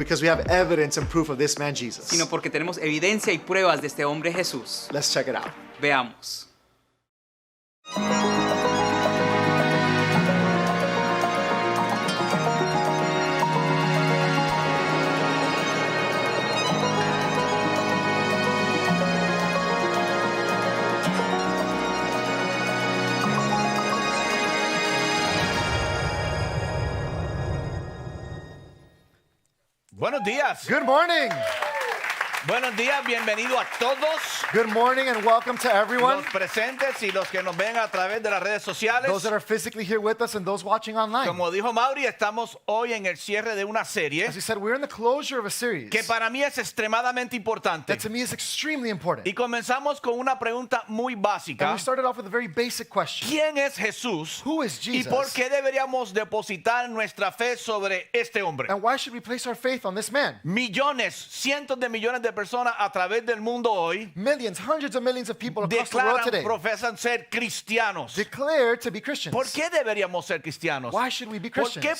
Because we have evidence and proof of this man Jesus. sino porque tenemos evidencia y pruebas de este hombre Jesús. Let's check it out. Veamos. Buenos días. Good morning. Buenos días, bienvenido a todos Good morning and welcome to everyone. los presentes y los que nos ven a través de las redes sociales. Those that are physically here with us and those watching online. Como dijo Mauri, estamos hoy en el cierre de una serie As we said, we're in the closure of a series que para mí es extremadamente importante. that to me is extremely important. Y comenzamos con una pregunta muy And básica. we started off with a very basic question. ¿Quién es Jesús? Who is ¿Y Jesus? por qué deberíamos depositar nuestra fe sobre este hombre? And why should we place our faith on this man? Millones, cientos de millones de personas a través del mundo hoy Millions, hundreds of millions of people across the world declaran, today profesan ser cristianos. declare to be Christians. ¿Por qué deberíamos ser cristianos? Why should we be ¿Por Christians? qué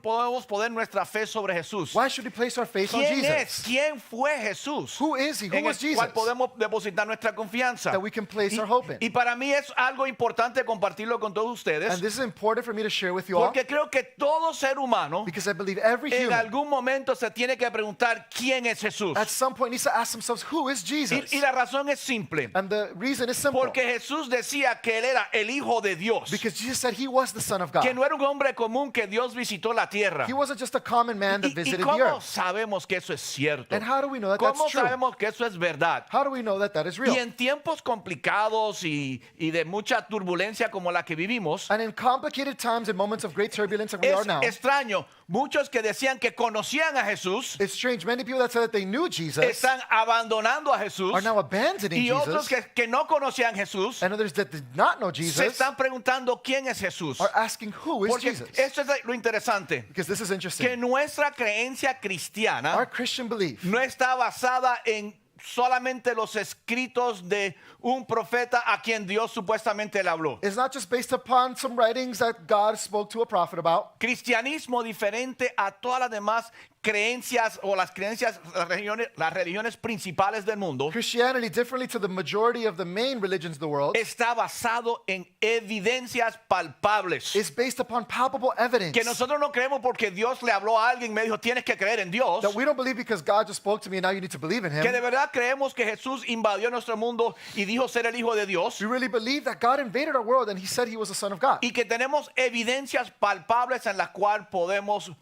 podemos poner nuestra fe sobre Jesús? Why should we place our faith on ¿Quién es? Jesus? ¿Quién fue Jesús? Who is he? Who En el was Jesus? cual podemos depositar nuestra confianza. That we can place our hope in. Y para mí es algo importante compartirlo con todos ustedes, And this is important for me to share with you all porque creo que todo ser humano because I believe every en human algún momento se tiene que preguntar quién es Jesús. at some point needs to ask themselves, who is Jesus? Y la razón es simple. And the reason is simple. Porque Jesús decía que él era el Hijo de Dios. Because Jesus said he was the Son of God. Que no era un hombre común que Dios visitó la tierra. He wasn't just a common man that ¿Y visited the cómo earth. sabemos que eso es cierto? And how do we know that ¿Cómo that's true? sabemos que eso es verdad? How do we know that that is real? Y en tiempos complicados y de mucha turbulencia como la que vivimos, And in complicated times and moments of great turbulence like we are es now, extraño. Muchos que decían que conocían a Jesús it's strange. Many people that said that they knew Jesus están abandonando a Jesús. are now abandoning Y otros Jesus. que no conocían a Jesús And others that did not know se Jesus están preguntando quién es Jesús. are asking, who is Porque Jesus? esto es lo interesante. Because this is Que interesting. nuestra creencia cristiana Our Christian belief no está basada en solamente los escritos de un profeta a quien Dios supuestamente le habló. is not just based upon some writings that God spoke to a prophet about. Cristianismo diferente a todas las demás creencias o las creencias, las religiones principales del mundo, Christianity, differently to the majority of the main religions of the world, está basado en evidencias palpables. is based upon palpable evidence. Que nosotros no creemos porque Dios le habló a alguien y me dijo tienes que creer en Dios. That we don't believe because God just spoke to me and now you need to believe in Que de him. verdad creemos que Jesús invadió nuestro mundo y dijo ser el Hijo de Dios. We really believe that God invaded our world and he said he was the Son of God. Y que tenemos evidencias palpables en las cuales podemos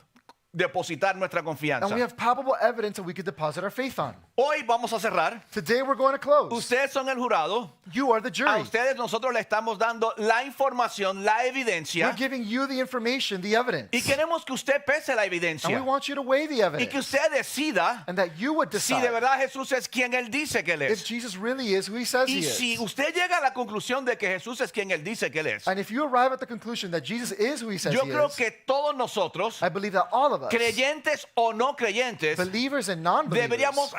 depositar nuestra confianza. And we have palpable evidence that we could deposit our faith on. Hoy vamos a cerrar. Today we're going to close. Ustedes son el jurado. You are the A jury. ustedes nosotros le estamos dando la información, la We're evidencia. giving you the information, the evidence. Y queremos que usted pese la And we evidencia. want you to weigh the Y que evidence. usted decida And that you would si de decide verdad Jesús es quien Él dice que Él if es. Jesus really is who he says he Y si is. usted llega a la conclusión de que Jesús es quien Él dice que Él es, And if you arrive at the conclusion that Jesus is who he says yo he creo is, que todos nosotros, I believe that all of us, creyentes o no creyentes, believers and non-believers, deberíamos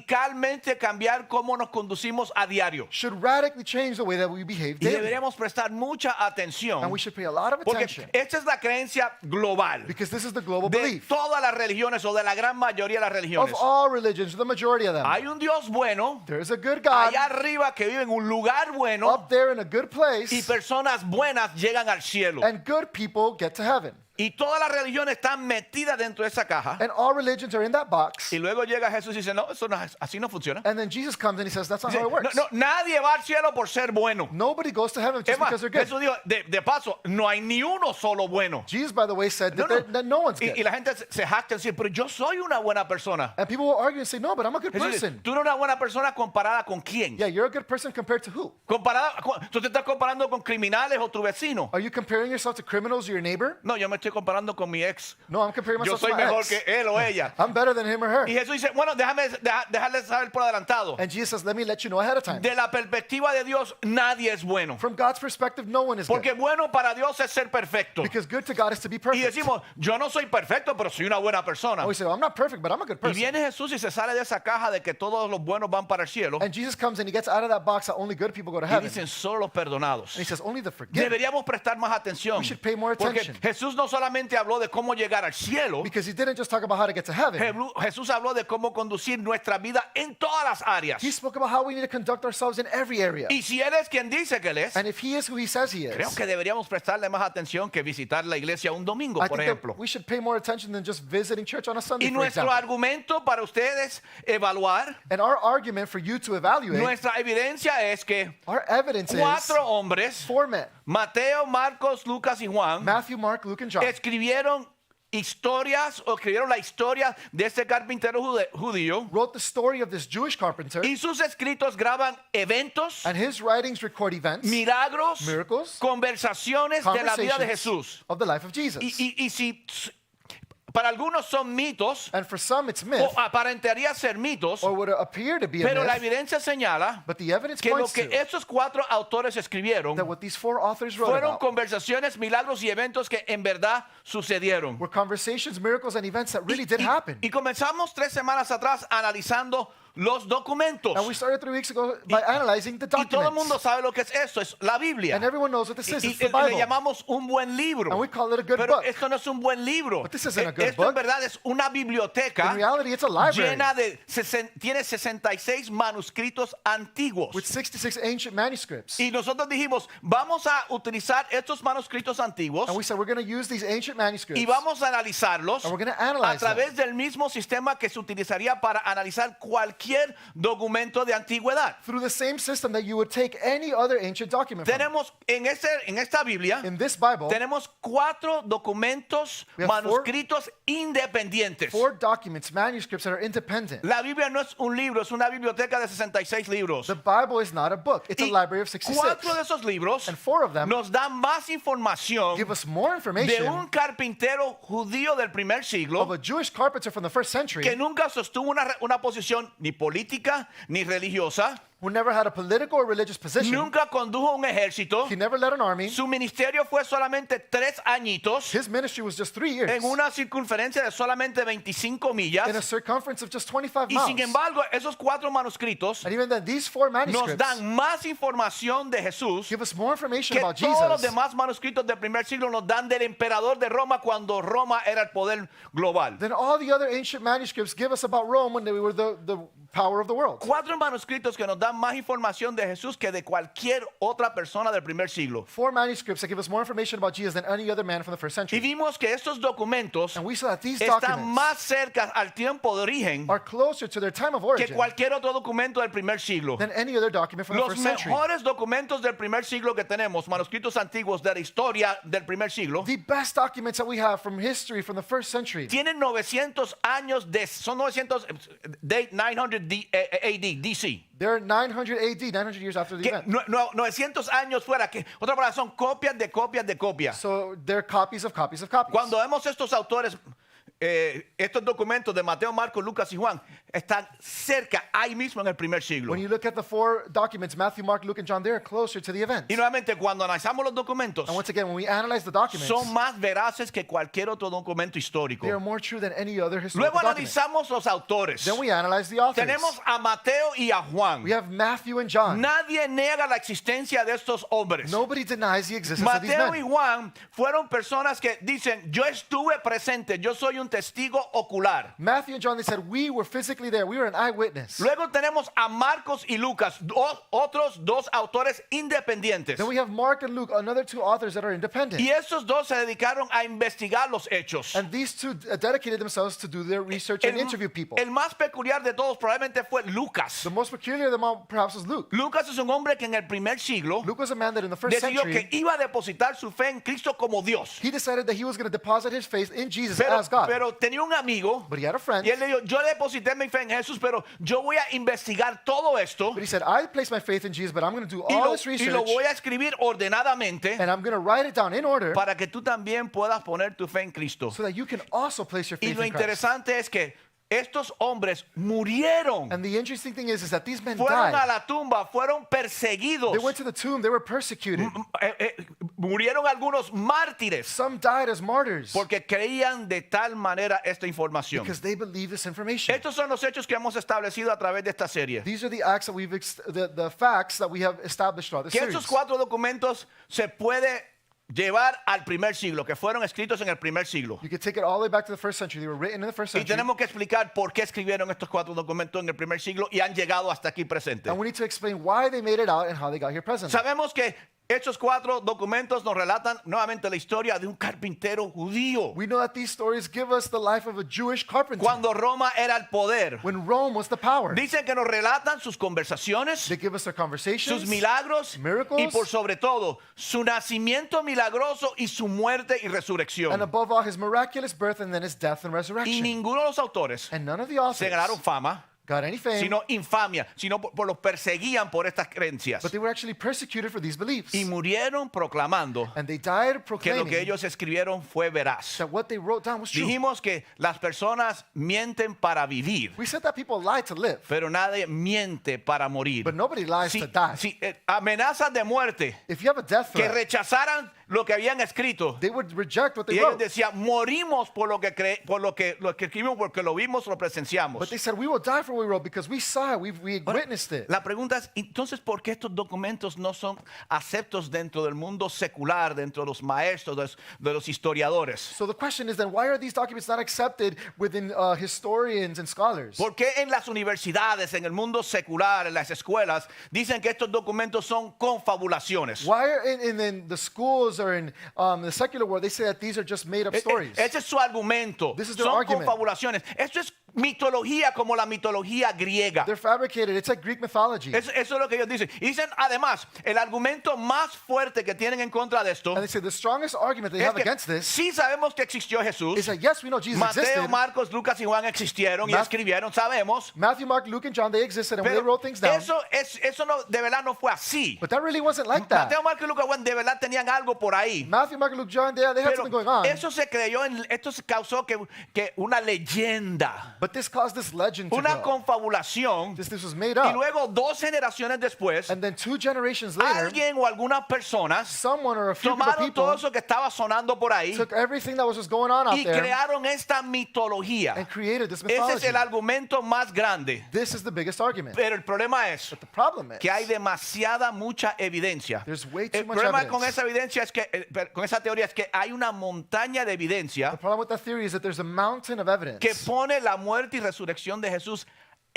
radicalmente cambiar cómo nos conducimos a diario. should radically change the way that we behave Y daily. deberíamos prestar mucha atención. And we should pay a lot of Porque attention esta es la creencia global because this is the global de belief todas las religiones o de la gran mayoría de las of religiones. all religions, the majority of them. Hay un Dios bueno There is a good God allá arriba que vive en un lugar bueno up there in a good place, y personas buenas llegan al cielo. and good people get to heaven. Y todas las religiones están metidas dentro de esa caja. And all religions are in that box. Y luego llega Jesús y dice, no, eso no es, así no funciona. And then Jesus comes and he says, that's not Dice, how it works. nadie va al cielo por ser bueno. Nobody goes to heaven Es just más, because they're good. Jesús dijo, de paso, no hay ni uno solo bueno. Jesus, by the way, said No, that, that no one's Y good. la gente se jacta y dice, pero yo soy una buena persona. And people will argue and say, no, but I'm a good Jesús dice, person. tú no eres una buena persona comparada con quién. Yeah, you're a good person compared to who? ¿Tú te estás comparando con criminales o tu vecino? Are you comparing yourself to criminals or your neighbor? No, yo me estoy comparando con mi ex. No, I'm comparing Yo myself to soy my mejor ex. que él o ella. I'm better than him or her. Y Jesús dice, bueno, dejarles saber por adelantado. And Jesus says, let me let you know ahead of time. De la perspectiva de Dios, nadie es bueno. From God's perspective, no one is good. Porque bueno para Dios es ser perfecto. Because good to God is to be Y perfect. decimos, yo no soy perfecto, pero soy una buena persona. And we say, well, I'm not perfect, but I'm a good Y person. viene Jesús y se sale de esa caja de que todos los buenos van para el cielo. And Jesus comes and he gets out of that box that only good people go to Y heaven. dicen, solo los perdonados. And he says, only the forgiven. Deberíamos prestar más atención. We should pay more Porque attention. Jesús no solamente habló de cómo llegar al cielo, because he didn't just talk about how to get to heaven. Jesús habló de cómo conducir nuestra vida en todas las áreas. He spoke about how we need to conduct ourselves in every area. Y si Él es quien dice que Él es, And if he is who he says he creo is, que deberíamos prestarle más atención que visitar la iglesia un domingo, I por think that ejemplo. we should pay more attention than just visiting church on a Sunday, Y for nuestro example. argumento para ustedes evaluar, And our argument for you to evaluate, nuestra evidencia es que our evidence is 4 hombres, 4 men, Mateo, Marcos, Lucas y Juan, Matthew, Mark, Luke, and John, escribieron historias o escribieron la historia de este carpintero judío, wrote the story of this Jewish carpenter, y sus escritos graban eventos, and his writings record events, milagros, miracles, conversaciones de la vida de Jesús. conversations of the life of Jesus. Y si para algunos son mitos, And for some it's myth, o aparentaría ser mitos, or would appear to be a pero la myth, evidencia señala but the evidence que lo points que to estos 4 autores escribieron that what these 4 authors wrote fueron about conversaciones, milagros y eventos que en verdad sucedieron. were conversations, miracles, and events that really did happen. Y comenzamos 3 semanas atrás analizando los documentos. And we started 3 weeks ago by analyzing the Y todo el mundo documents. sabe lo que es esto, es la Biblia. And everyone knows what this is. Y It's the le Bible. llamamos un buen libro. And we call it a good Pero book. esto no es un buen libro. But this isn't a good Esto en book. verdad es una biblioteca In reality, it's a library llena de tiene 66 manuscritos antiguos. with 66 ancient manuscripts. Y nosotros dijimos, vamos a utilizar estos manuscritos antiguos And we said we're going to use these ancient manuscripts y vamos a analizarlos and we're going to a analyze them través del mismo sistema que se utilizaría para analizar cualquier documento de antigüedad. through the same system that you would take any other ancient document from. Tenemos en esta Biblia, In this Bible, tenemos 4 documentos We have manuscritos independientes. 4 documents, manuscripts that are independent. La Biblia no es un libro, es una biblioteca de 66 libros. The Bible is not a book. It's a Y library of 66. 4 de esos libros And 4 of them nos dan más información give us more de information un carpintero judío del primer of siglo a Jewish carpenter from the first century que nunca sostuvo una posición ni política ni religiosa, who never had a political or religious position. nunca condujo un ejército. He never led an army. Su ministerio fue solamente 3 añitos His ministry was just 3 years en una circunferencia de solamente 25 in a millas. circumference of just 25 Y sin miles. embargo, esos 4 manuscritos And even then, these 4 nos manuscripts dan más información de Jesús give us more information que about todos los Jesus demás manuscritos del primer siglo nos dan del emperador de Roma cuando Roma era el poder global. than all the other ancient manuscripts give us about Rome when they were the power of the world. 4 manuscritos que nos dan más información de Jesús que de cualquier otra persona del primer siglo. 4 manuscripts that give us more information about Jesus than any other man from the first Y century. vimos que estos documentos And we saw that these están documents más cerca al tiempo de origen are closer to their time of que origin cualquier otro documento del primer siglo. than any other document from the Los first century. mejores documentos del primer siglo que tenemos, manuscritos antiguos de la historia del primer siglo, The best documents that we have from history from the first century, tienen 900 años son 900, date 900 AD, DC. they're 900 AD, 900 years after the Que event. 900 años fuera, que otra palabra son copias de copias de copias. So they're copies of copies of copies. Cuando vemos estos autores, estos documentos de Mateo, Marcos, Lucas y Juan, están cerca, ahí mismo en el primer siglo. When you look at the 4 documents, Matthew, Mark, Luke, and John, they're closer to the event. Y nuevamente, cuando analizamos los documentos, And once again, when we analyze the documents, son más veraces que cualquier otro documento histórico. they are more true than any other historical Luego document. analizamos los autores. Then we analyze the authors. Tenemos a Mateo y a Juan. We have Matthew and John. Nadie niega la existencia de estos hombres. Nobody denies the existence of these Mateo y men. Juan fueron personas que dicen, yo estuve presente, yo soy un testigo ocular. Matthew and John, they said, we were physically there. We were an eyewitness. Luego tenemos a Marcos y Lucas, otros 2 autores independientes. Then we have Mark and Luke, another 2 authors that are independent. Y estos 2 se dedicaron a investigar los hechos. And these 2 dedicated themselves to do their research and interview people. El más peculiar de todos probablemente fue Lucas. The most peculiar of them all perhaps was Luke. Lucas es un hombre que en el primer siglo Luke was a man that in the first decidió que century, iba a depositar su fe en Cristo como Dios. he decided that he was going to deposit his faith in Jesus as God. Pero tenía un amigo But he had a friend. y él le dijo, yo deposité mi fe en Jesús, pero yo voy a investigar todo esto But he said, I place my faith in Jesus, but I'm going to do y all lo, this y research lo voy a escribir ordenadamente and I'm going to write it down in order para que tú también puedas poner tu fe en Cristo. so that you can also place your Y faith lo in Christ. interesante es que estos hombres murieron. And the interesting thing is that these men Fueron a died. la tumba, fueron perseguidos. They went to the tomb. They were persecuted. Murieron algunos mártires Some died as martyrs porque creían de tal manera esta información. because they believed this information. Estos son los hechos que hemos establecido a través de esta serie. These are the acts that the facts that we have established throughout this Que series. estos 4 documentos se puede llevar al primer siglo, que fueron escritos en el primer siglo. You could take it all the way back to the first century. They were written in the first Y century. tenemos que explicar por qué escribieron estos 4 documentos en el primer siglo y han llegado hasta aquí presentes. And we need to explain why they made it out and how they got here present. Sabemos que estos 4 documentos nos relatan nuevamente la historia de un carpintero judío. We know that these stories give us the life of a Jewish carpenter. Cuando Roma era el poder. When Rome was the power. Dicen que nos relatan sus conversaciones, They give us their conversations, sus milagros miracles, y por sobre todo su nacimiento milagroso y su muerte y and resurrección. above all, his miraculous birth and then his death and Y resurrection. ninguno de los autores And none of the se authors ganaron fama, got any fame, sino infamia, sino por los perseguían por estas creencias. but they were actually persecuted for these beliefs. Y murieron proclamando And they died que lo proclaiming que ellos escribieron fue veraz. that what they wrote down was true. Dijimos que las personas mienten para vivir, We said that people lie to live, pero nadie miente para morir. but nobody lies Si, to die. si, amenazas de muerte If you have a death que threat, rechazaran lo que habían escrito. they would reject what they Y ellos wrote. decían, morimos por lo que escribimos porque lo vimos, lo presenciamos. But they said, we will die for what we wrote because we saw it, we witnessed it. La pregunta es, entonces, ¿por qué estos documentos no son aceptos dentro del mundo secular, dentro de los maestros, de los historiadores? So the question is then, why are these documents not accepted within historians and scholars? ¿Por qué en las universidades, en el mundo secular, en las escuelas, dicen que estos documentos son confabulaciones? Why are in the schools or in the secular world, they say that these are just made up stories? Ese es su argumento. This is their Son argument. confabulaciones. Esto es mitología como la mitología griega. They're fabricated. It's like Greek mythology. Eso es lo que ellos dicen. Y dicen, además, el argumento más fuerte que tienen en contra de esto And they say the strongest argument they es have que against this sí sabemos que existió Jesús. is that yes, we know Jesus Mateo, existed. Marcos, Lucas y Juan existieron y Math- escribieron, sabemos. Matthew, Mark, Luke, and John, they existed, and they Pero wrote things down. eso no, de verdad no fue así. But that really wasn't like that. Mateo, Marcos y Lucas y Juan de verdad tenían algo por ahí. Matthew, Mark, Luke, John, they had Pero something going on. esto se causó que una leyenda, But this caused this legend to una go. confabulación. This was made Y up. luego 2 generaciones después, And then 2 generations later, alguien o algunas personas someone or a few group of tomaron todo people eso que estaba sonando por ahí took everything that was just going on out y there crearon esta mitología. and created this Ese es mythology. el argumento más grande. This is the biggest argument. Pero el problema es The problem is que hay mucha evidencia. There's way too El much problema evidence. con esa evidencia es que, con esa teoría es que hay una montaña de the evidencia problem with that theory is that there's a mountain of evidence que pone la muerte y resurrección de Jesús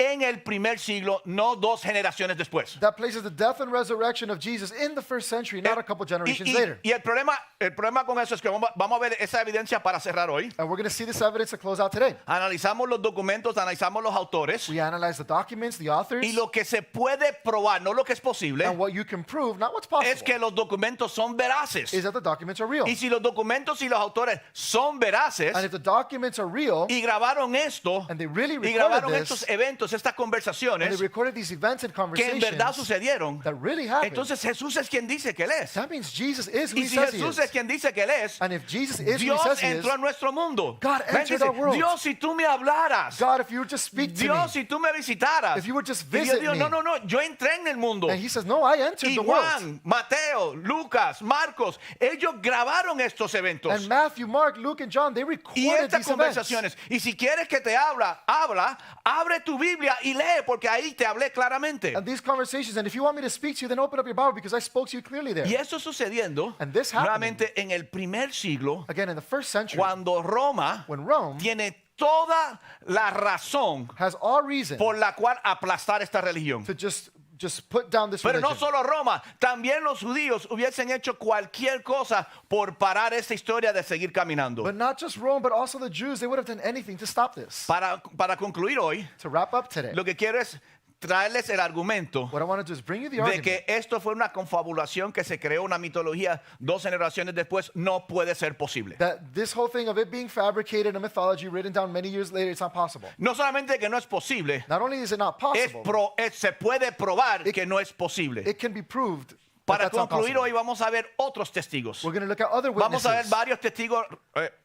en el primer siglo, no 2 generaciones después. that places the death and resurrection of Jesus in the first century, not a couple generations later. Y el problema con eso es que vamos a ver esa evidencia para cerrar hoy. And we're going to see this evidence to close out today. Analizamos los documentos, analizamos los autores We analyze the documents, the authors, y lo que se puede probar, no lo que es posible, and what you can prove, not what's possible, es que los documentos son veraces. is that the documents are real. Y si los documentos y los autores son veraces And if the documents are real, y grabaron esto and they really y recorded grabaron this, estos eventos, estas and they conversaciones recorded these events and que en verdad conversations sucedieron, that really happened, entonces Jesús es quien dice que Él es. that means Jesus is who Y he si says he Jesús is. es quien dice que Él es, And if Jesus is who he Dios says he is, entró en nuestro mundo. God Ven, entered dice, our world. Dios, si tú me hablaras, God, if you would just speak to Dios, me, si tú me visitaras, if you would just y Dios visit dijo, me, no, yo entré en el mundo. and he says, no, I entered Y the world. Juan, Mateo, Lucas, Marcos, ellos grabaron estos eventos. And Matthew, Mark, Luke, and John, they Y recorded estas these events. conversaciones. Y si quieres que te habla, abre tu Biblia y lee, porque ahí te hablé claramente. And these conversations, and if you want me to speak to you, then open up your Bible because I spoke to you clearly there. Y eso sucediendo And this happening, nuevamente en el primer siglo, again, in the first century, cuando Roma when Rome tiene toda la razón has all reason por la cual aplastar esta religión. to just put down this Pero religion. no solo Roma, también los judíos hubiesen hecho cualquier cosa por parar esta historia de seguir caminando. But not just Rome, but also the Jews, they would have done anything to stop this. Para concluir hoy, To wrap up today, lo que quiero es traerles el argumento what I want to do is bring you the de argument que esto fue una confabulación que se creó una mitología 2 generaciones después, no puede ser posible. that this whole thing of it being fabricated, a mythology written down many years later, it's not possible. No solamente que no es posible, Not only is it not possible, se puede probar que no es posible. it can be proved that Para that's not concluir possible. hoy vamos a ver otros testigos. We're going to look at other Vamos a ver witnesses. varios testigos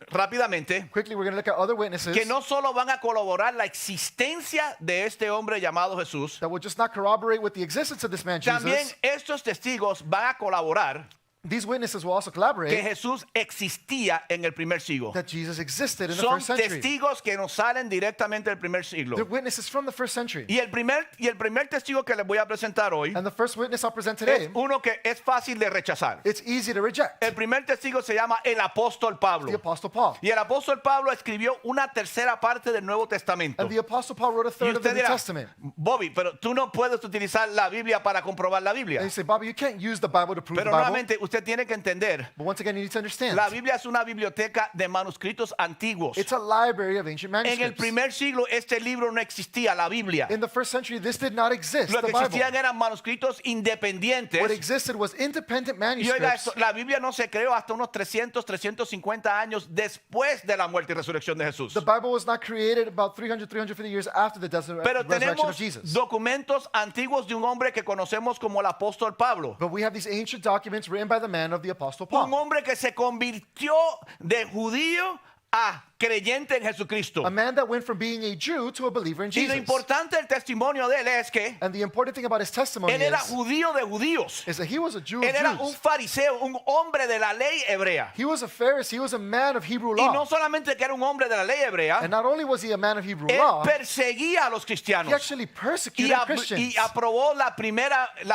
rápidamente Quickly, we're going to look at other witnesses que no solo van a colaborar la existencia de este hombre llamado Jesús, that will just not corroborate with the existence of this man, también Jesus, estos testigos van a colaborar These witnesses will also que collaborate Jesús existía en el primer siglo. that Jesus existed in the Son first century. testigos que nos salen directamente del primer siglo. They're witnesses from the first century. Y el primer testigo que les voy a presentar hoy And the first witness I'll present es today, uno que es fácil de rechazar. it's easy to reject. El primer testigo se llama el apóstol Pablo. The Apostle Paul. Y el apóstol Pablo escribió una tercera parte del Nuevo Testamento. And the Apostle Paul wrote a Y third of the usted New dirá, Testament. Bobby, pero tú no puedes utilizar la Biblia para comprobar la And Biblia. you say, Bobby, you can't use the Bible to prove Pero the Bible. nuevamente usted tiene que entender, But once again, you need to understand. la Biblia es una biblioteca de manuscritos antiguos. It's a library of ancient En el manuscripts. primer siglo este libro no existía, la Biblia. In the first century, this did not exist, Lo the que Bible. existían eran manuscritos independientes. What existed was independent Y oiga manuscripts. esto, la Biblia no se creó hasta unos 350 años después de la muerte y resurrección de Jesús. The Bible was not created about 350 years after the death and Pero resurrection of tenemos Jesus. documentos antiguos de un hombre que conocemos como el apóstol Pablo. But we have these ancient documents written by the man of the Apostle Un Paul. hombre que se convirtió de judío a creyente en Jesucristo. A man that went from being a Jew to a believer in Y lo Jesus. importante del testimonio de él es que And the important thing about his testimony él era is judío de judíos. that he was a Jew of Él era un Jews. fariseo, un hombre de la ley hebrea. He was a Pharisee. He was a man of Hebrew Y no law. solamente que era un hombre de la ley hebrea, And not only was he a man of Hebrew él law, perseguía a los cristianos. he actually Y, persecuted Christians. y aprobó la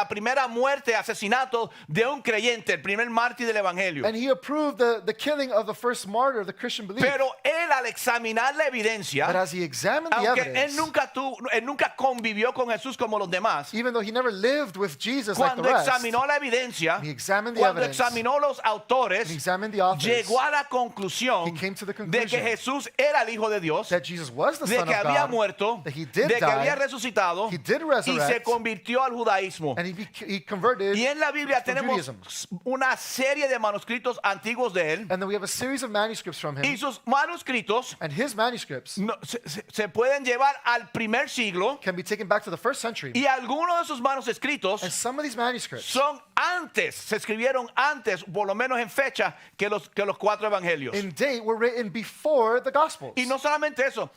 primera muerte, asesinato de un creyente, el primer mártir del evangelio. And he approved the killing of the first martyr of the Christian belief. Pero él al examinar la But evidencia, as he examined the aunque evidence, él nunca convivió con Jesús como los demás, even though he never lived with Jesus like the cuando rest, examinó la evidencia, he examined the cuando evidence, examinó los autores, he examined the authors, llegó a la conclusión he came to the de que conclusion Jesús era el Hijo de Dios, that Jesus was the de Son que of había God, muerto, that he de did que había die, resucitado he did y se resurrect, convirtió al judaísmo. and he converted Y en la Biblia from tenemos Judaism. una serie de manuscritos antiguos de él, And then we have a series of manuscripts from y him, sus manuscritos and his manuscripts se pueden llevar al primer siglo, can be taken back to the first century. y algunos de sus manuscritos And some of these manuscripts son antes, se escribieron antes, por lo menos en fecha, que los cuatro evangelios. in date were written before the Gospels. Y no solamente eso,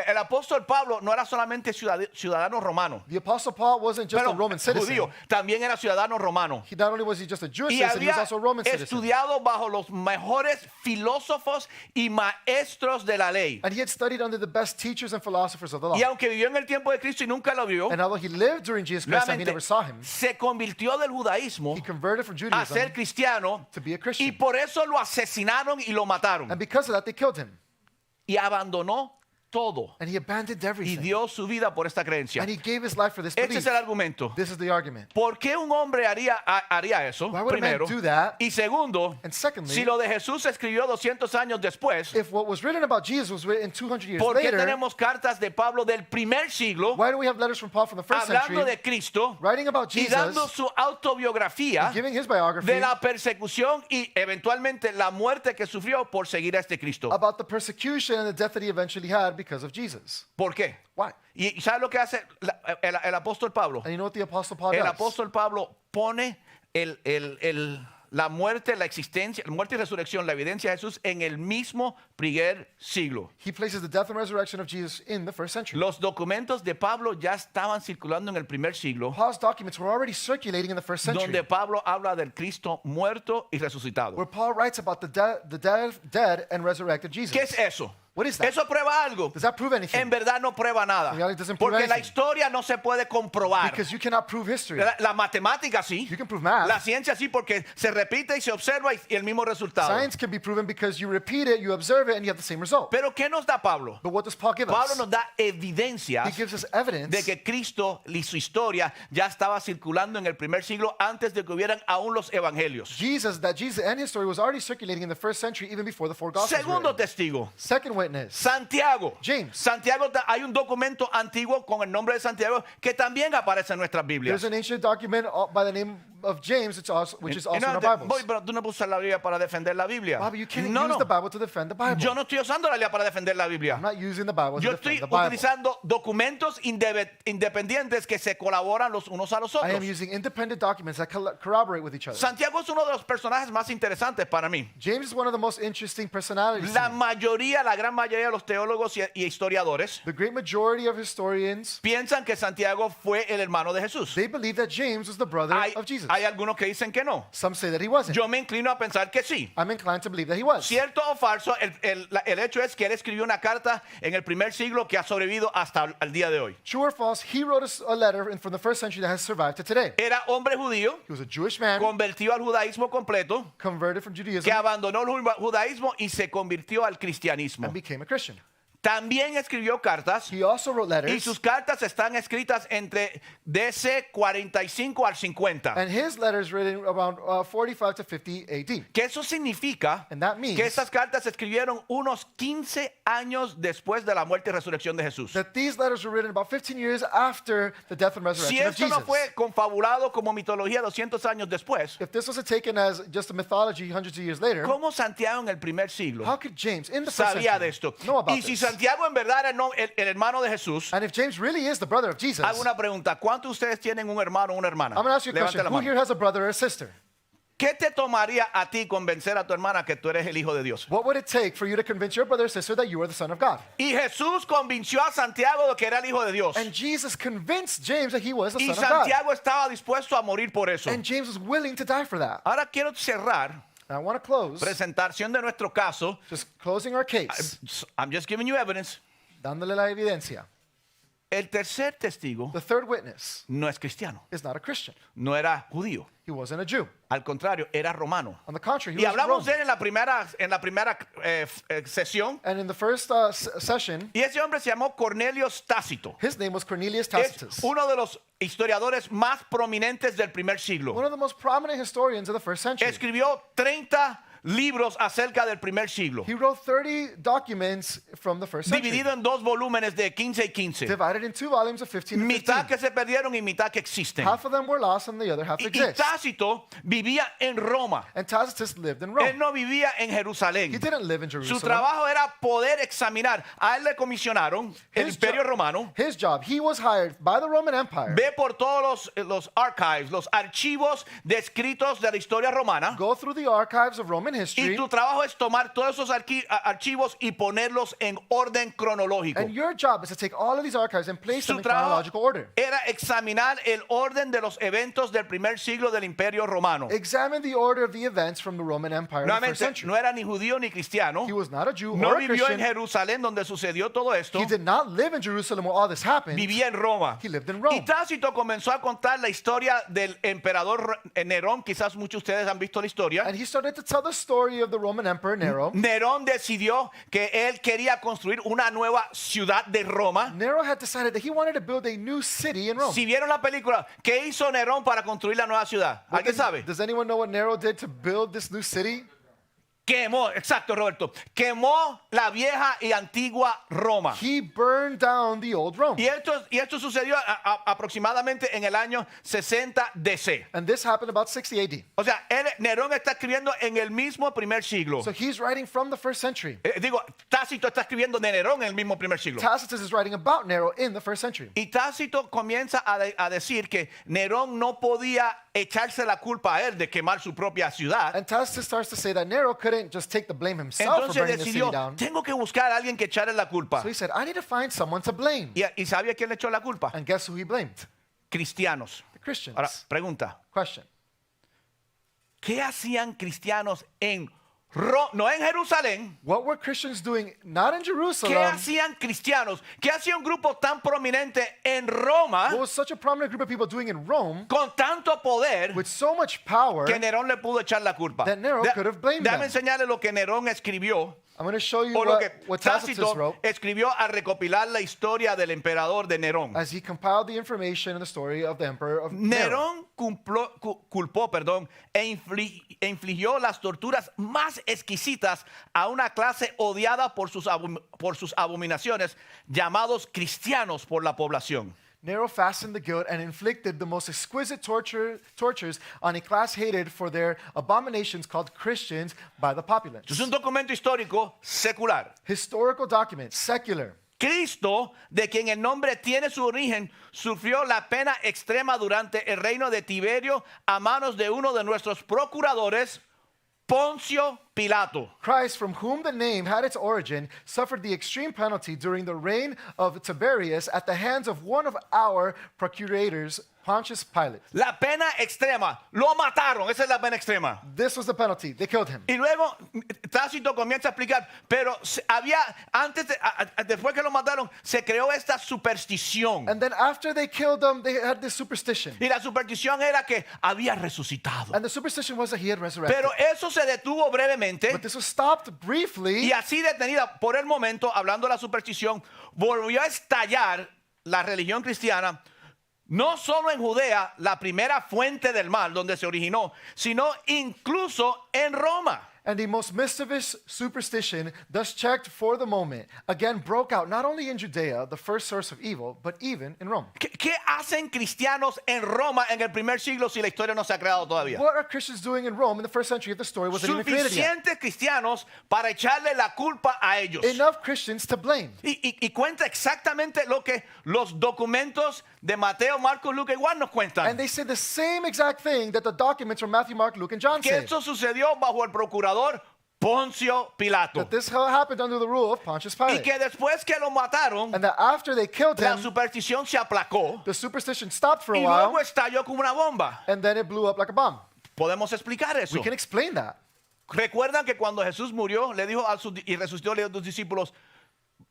el apóstol Pablo no era solamente ciudadano romano, The Apostle Paul wasn't just pero a Roman citizen. judío, también era ciudadano romano. Not only was he just a Jewish Y citizen, he was había also a Roman citizen. estudiado bajo los mejores filósofos y maestros de la ley. And he had studied under the best teachers and philosophers of the law. Y aunque vivió en el tiempo de Cristo y nunca lo vio, And although he lived during Jesus Christ's time, he realmente never saw him. se convirtió del judaísmo He converted from a Judaism ser cristiano, to be a y Christian. por eso lo asesinaron y lo mataron. And because of that, they killed him. Y abandonó todo And he abandoned y everything. dio su vida por esta creencia. And he gave his life for this Este belief. es el argumento. This is the argument. ¿Por qué un hombre haría eso? Why would a man Primero. do that? Y segundo, And secondly, si lo de Jesús se escribió 200 años después, if what was written about Jesus was written 200 years ¿por qué later, tenemos cartas de Pablo del primer siglo why do we have letters from Paul from the first hablando century de Cristo writing about y dando Jesus, su autobiografía giving his biography de la persecución y eventualmente la muerte que sufrió por seguir a este Cristo? about the persecution and the death that he eventually had because of Jesus? ¿Por qué? Why? ¿Y sabe lo que hace el apóstol Pablo? And you know what the Apostle Paul El does? apóstol Pablo pone la muerte, la existencia, la muerte y resurrección, la evidencia de Jesús en el mismo primer siglo. He places the death and resurrection of Jesus in the first century. Los documentos de Pablo ya estaban circulando en el primer siglo, Paul's documents were already circulating in the first century, donde Pablo habla del Cristo muerto y resucitado. where Paul writes about the dead and resurrected Jesus. ¿Qué es eso? What is that? Eso prueba algo. Does that prove anything? En verdad no prueba nada. In reality, it doesn't prove Porque la anything. historia no se puede comprobar. Because you cannot prove history. La matemática sí. You can prove math. La ciencia sí, porque se repite y se observa y el mismo resultado. Science can be proven because you repeat it, you observe it, and you have the same result. Pero ¿qué nos da Pablo? But what does Paul give Pablo us? nos da evidencias He gives us evidence de que Cristo y su historia ya estaba circulando en el primer siglo antes de que hubieran aún los evangelios. Jesus and his story was already circulating in the first century, even before the four Gospels were Segundo written. testigo, Second witness, Santiago. James. Santiago, hay un documento antiguo con el nombre de Santiago que también aparece en nuestras Biblias. There's an ancient document by the name of James, which is also in our Bibles. Voy, pero tú no puedes usar la Biblia para defender la Biblia. Bobby, you can't No, use no. the Bible to defend the Bible. Yo no estoy usando la Biblia para defender la Biblia. I'm not using the Bible to Yo defend estoy the Bible. utilizando documentos independientes que se colaboran los unos a los I am otros. using independent documents that corroborate with each other. Santiago es uno de los personajes más interesantes para mí. James is one of the most interesting personalities. to La me. gran mayoría de los teólogos y historiadores The great majority of historians, piensan que Santiago fue el hermano de Jesús. they believe that James was the brother of Jesus. Hay algunos que dicen que no. Some say that he wasn't. Yo me inclino a pensar que sí. I'm inclined to believe that he was. Cierto o falso, el hecho es que él escribió una carta en el primer siglo que ha sobrevivido hasta el día de hoy. True or false, he wrote a letter from the first century that has survived to today. Era hombre judío, He was a Jewish man, convertido al judaísmo completo, converted from que Judaism, abandonó el judaísmo y se convirtió al cristianismo. and became a Christian. También escribió cartas He also wrote y letters, sus cartas están escritas entre DC 45 al 50. and his letters written around 45 to 50 AD. Que eso significa And that means que estas cartas se escribieron unos 15 años después de la muerte y resurrección de Jesús. That these letters were written about 15 years after the death and Si resurrection of esto no Jesus. fue confabulado como mitología 200 años después, If this wasn't taken as just a mythology hundreds of years later, ¿cómo Santiago en el primer siglo how could James, in the first sabía de century, esto? know about Y si this? Santiago en verdad era el hermano de Jesús, And if James really is the brother of Jesus, hago una pregunta. ¿Cuántos de ustedes tienen un hermano o una hermana? I'm going to ask you a Levante question. la Who mano. here has a brother or a sister? ¿Qué te tomaría a ti convencer a tu hermana que tú eres el hijo de Dios? What would it take for you to convince your brother or sister that you are the son of God? Y Jesús convenció a Santiago de que era el hijo de Dios. And Jesus convinced James that he was the Y son of God. Santiago estaba dispuesto a morir por eso. And James was willing to die for that. Ahora quiero cerrar And I want to close, presentación de nuestro caso. just closing our case, I'm just giving you evidence. dándole la evidencia. El tercer testigo The third witness no es cristiano, is not a Christian. no era judío. He wasn't a Jew. Al contrario, era romano. On the contrary, he Y was hablamos de Roman. él en la primera sesión. And in the first session, Y ese hombre se llamó Cornelio Tácito. his name was Cornelius Es Tacitus, uno de los historiadores más prominentes del primer siglo. one of the most prominent historians of the first century. Escribió 30 libros acerca del primer siglo, He wrote 30 documents from the first century, dividido en dos volúmenes de 15 y 15. divided in 2 volumes of 15 and Mitad 15. que se perdieron y mitad que existen. Half of them were lost and the other half Y exist. Tácito vivía en Roma. And Tacitus lived in Él Rome. no vivía en He Jerusalén. didn't live in Su Jerusalem. trabajo era poder examinar. A él le comisionaron el His Imperio jo- Romano. His job, he was hired by the Roman Empire. Ve por todos los archives, los archivos descritos de la historia romana. Go through the archives of Roman Y history. tu trabajo es tomar todos esos archivos y ponerlos en orden cronológico. And your job is to take all of these archives and place them Su in trabajo chronological order. era examinar el orden de los eventos del primer siglo del Imperio Romano. Examine the order of the events from the Roman Empire in the first Nuevamente, century. no era ni judío ni cristiano. He was not a Jew No or a vivió en Christian. Jerusalén donde sucedió todo esto. He did not live in Jerusalem where all this happened. Vivía en Roma. He lived in Y Rome. Tácito comenzó a contar la historia del emperador Nerón. Quizás muchos de ustedes han visto la historia. And he started to tell the story of the Roman Emperor Nero. Nerón decidió que él quería construir una nueva ciudad de Roma. Nero had decided that he wanted to build a new city in Rome. Si vieron la película, ¿qué hizo Nerón para construir la nueva ciudad? What ¿Alguien did- sabe? Does anyone know what Nero did to build this new city? Quemó, exacto, Roberto. Quemó la vieja y antigua Roma. He burned down the old Rome. Y esto sucedió aproximadamente en el año 60 DC. And this happened about 60 AD. O sea, Nerón está escribiendo en el mismo primer siglo. So he's writing from the first century. Tácito está escribiendo de Nerón en el mismo primer siglo. Tacitus is writing about Nero in the first century. Y Tácito comienza a decir que Nerón no podía echarse la culpa a él de quemar su propia ciudad. And Tacitus starts to say that Nero couldn't just take the blame himself for Entonces burning the decidió, city down. tengo que buscar a alguien que echarle la culpa. So he said, I need to find someone to blame. ¿Y sabe a quién le echó la culpa? And guess who he blamed? Cristianos. The Christians. Ahora, pregunta, Question. ¿qué hacían cristianos no en Jerusalén? What were Christians doing not in ¿Qué Jerusalem? hacían cristianos? ¿Qué hacía un grupo tan prominente en Roma What was such a prominent group of people doing in Rome con tanto poder with so much power? que Nerón le pudo echar la culpa? That Nero could have blamed Déjame them. enseñarle lo que Nerón escribió I'm going to show you o lo que what Tacitus Tácito wrote escribió al recopilar la historia del emperador de Nerón. as he compiled the information in the story of the emperor of Nero. Nerón culpó, e infligió las torturas más exquisitas a una clase odiada por sus abominaciones, llamados cristianos por la población. Nero fastened the guilt and inflicted the most exquisite tortures on a class hated for their abominations called Christians by the populace. Es un documento histórico secular. Historical document, secular. Cristo, de quien el nombre tiene su origen, sufrió la pena extrema durante el reino de Tiberio a manos de uno de nuestros procuradores, Poncio Pilato. Christ, from whom the name had its origin, suffered the extreme penalty during the reign of Tiberius at the hands of one of our procurators, Pontius Pilate. La pena extrema. Lo mataron. Esa es la pena extrema. This was the penalty. They killed him. Y luego Tácito comienza a explicar, pero había, después que lo mataron, se creó esta superstición. And then after they killed him, they had this superstition. Y la superstición era que había resucitado. And the superstition was that he had resurrected. Pero eso se detuvo brevemente. But this was stopped briefly. Y así detenida por el momento, hablando de la superstición, volvió a estallar la religión cristiana, no solo en Judea, la primera fuente del mal donde se originó, sino incluso en Roma. And the most mischievous superstition, thus checked for the moment, again broke out not only in Judea, the first source of evil, but even in Rome. ¿Qué hacen cristianos en Roma en el primer siglo si la historia no se ha creado todavía? What are Christians doing in Rome in the first century if the story wasn't even created yet? Suficientes cristianos para echarle la culpa a ellos. Enough Christians to blame. Y cuenta exactamente lo que los documentos de Mateo, Marcos, Lucas y Juan nos cuentan. And they say the same exact thing that the documents from Matthew, Mark, Luke, and John Que say. esto sucedió bajo el procurador Poncio Pilato. That this happened under the rule of Pontius Y Pilate. que después que lo mataron, And that after they killed la him, superstición se aplacó the superstition stopped for a y luego while, estalló como una bomba. and then it blew up like a bomb. Podemos explicar eso. We can explain that. Recuerdan que cuando Jesús murió, le dijo y resucitó, le dijo a sus discípulos,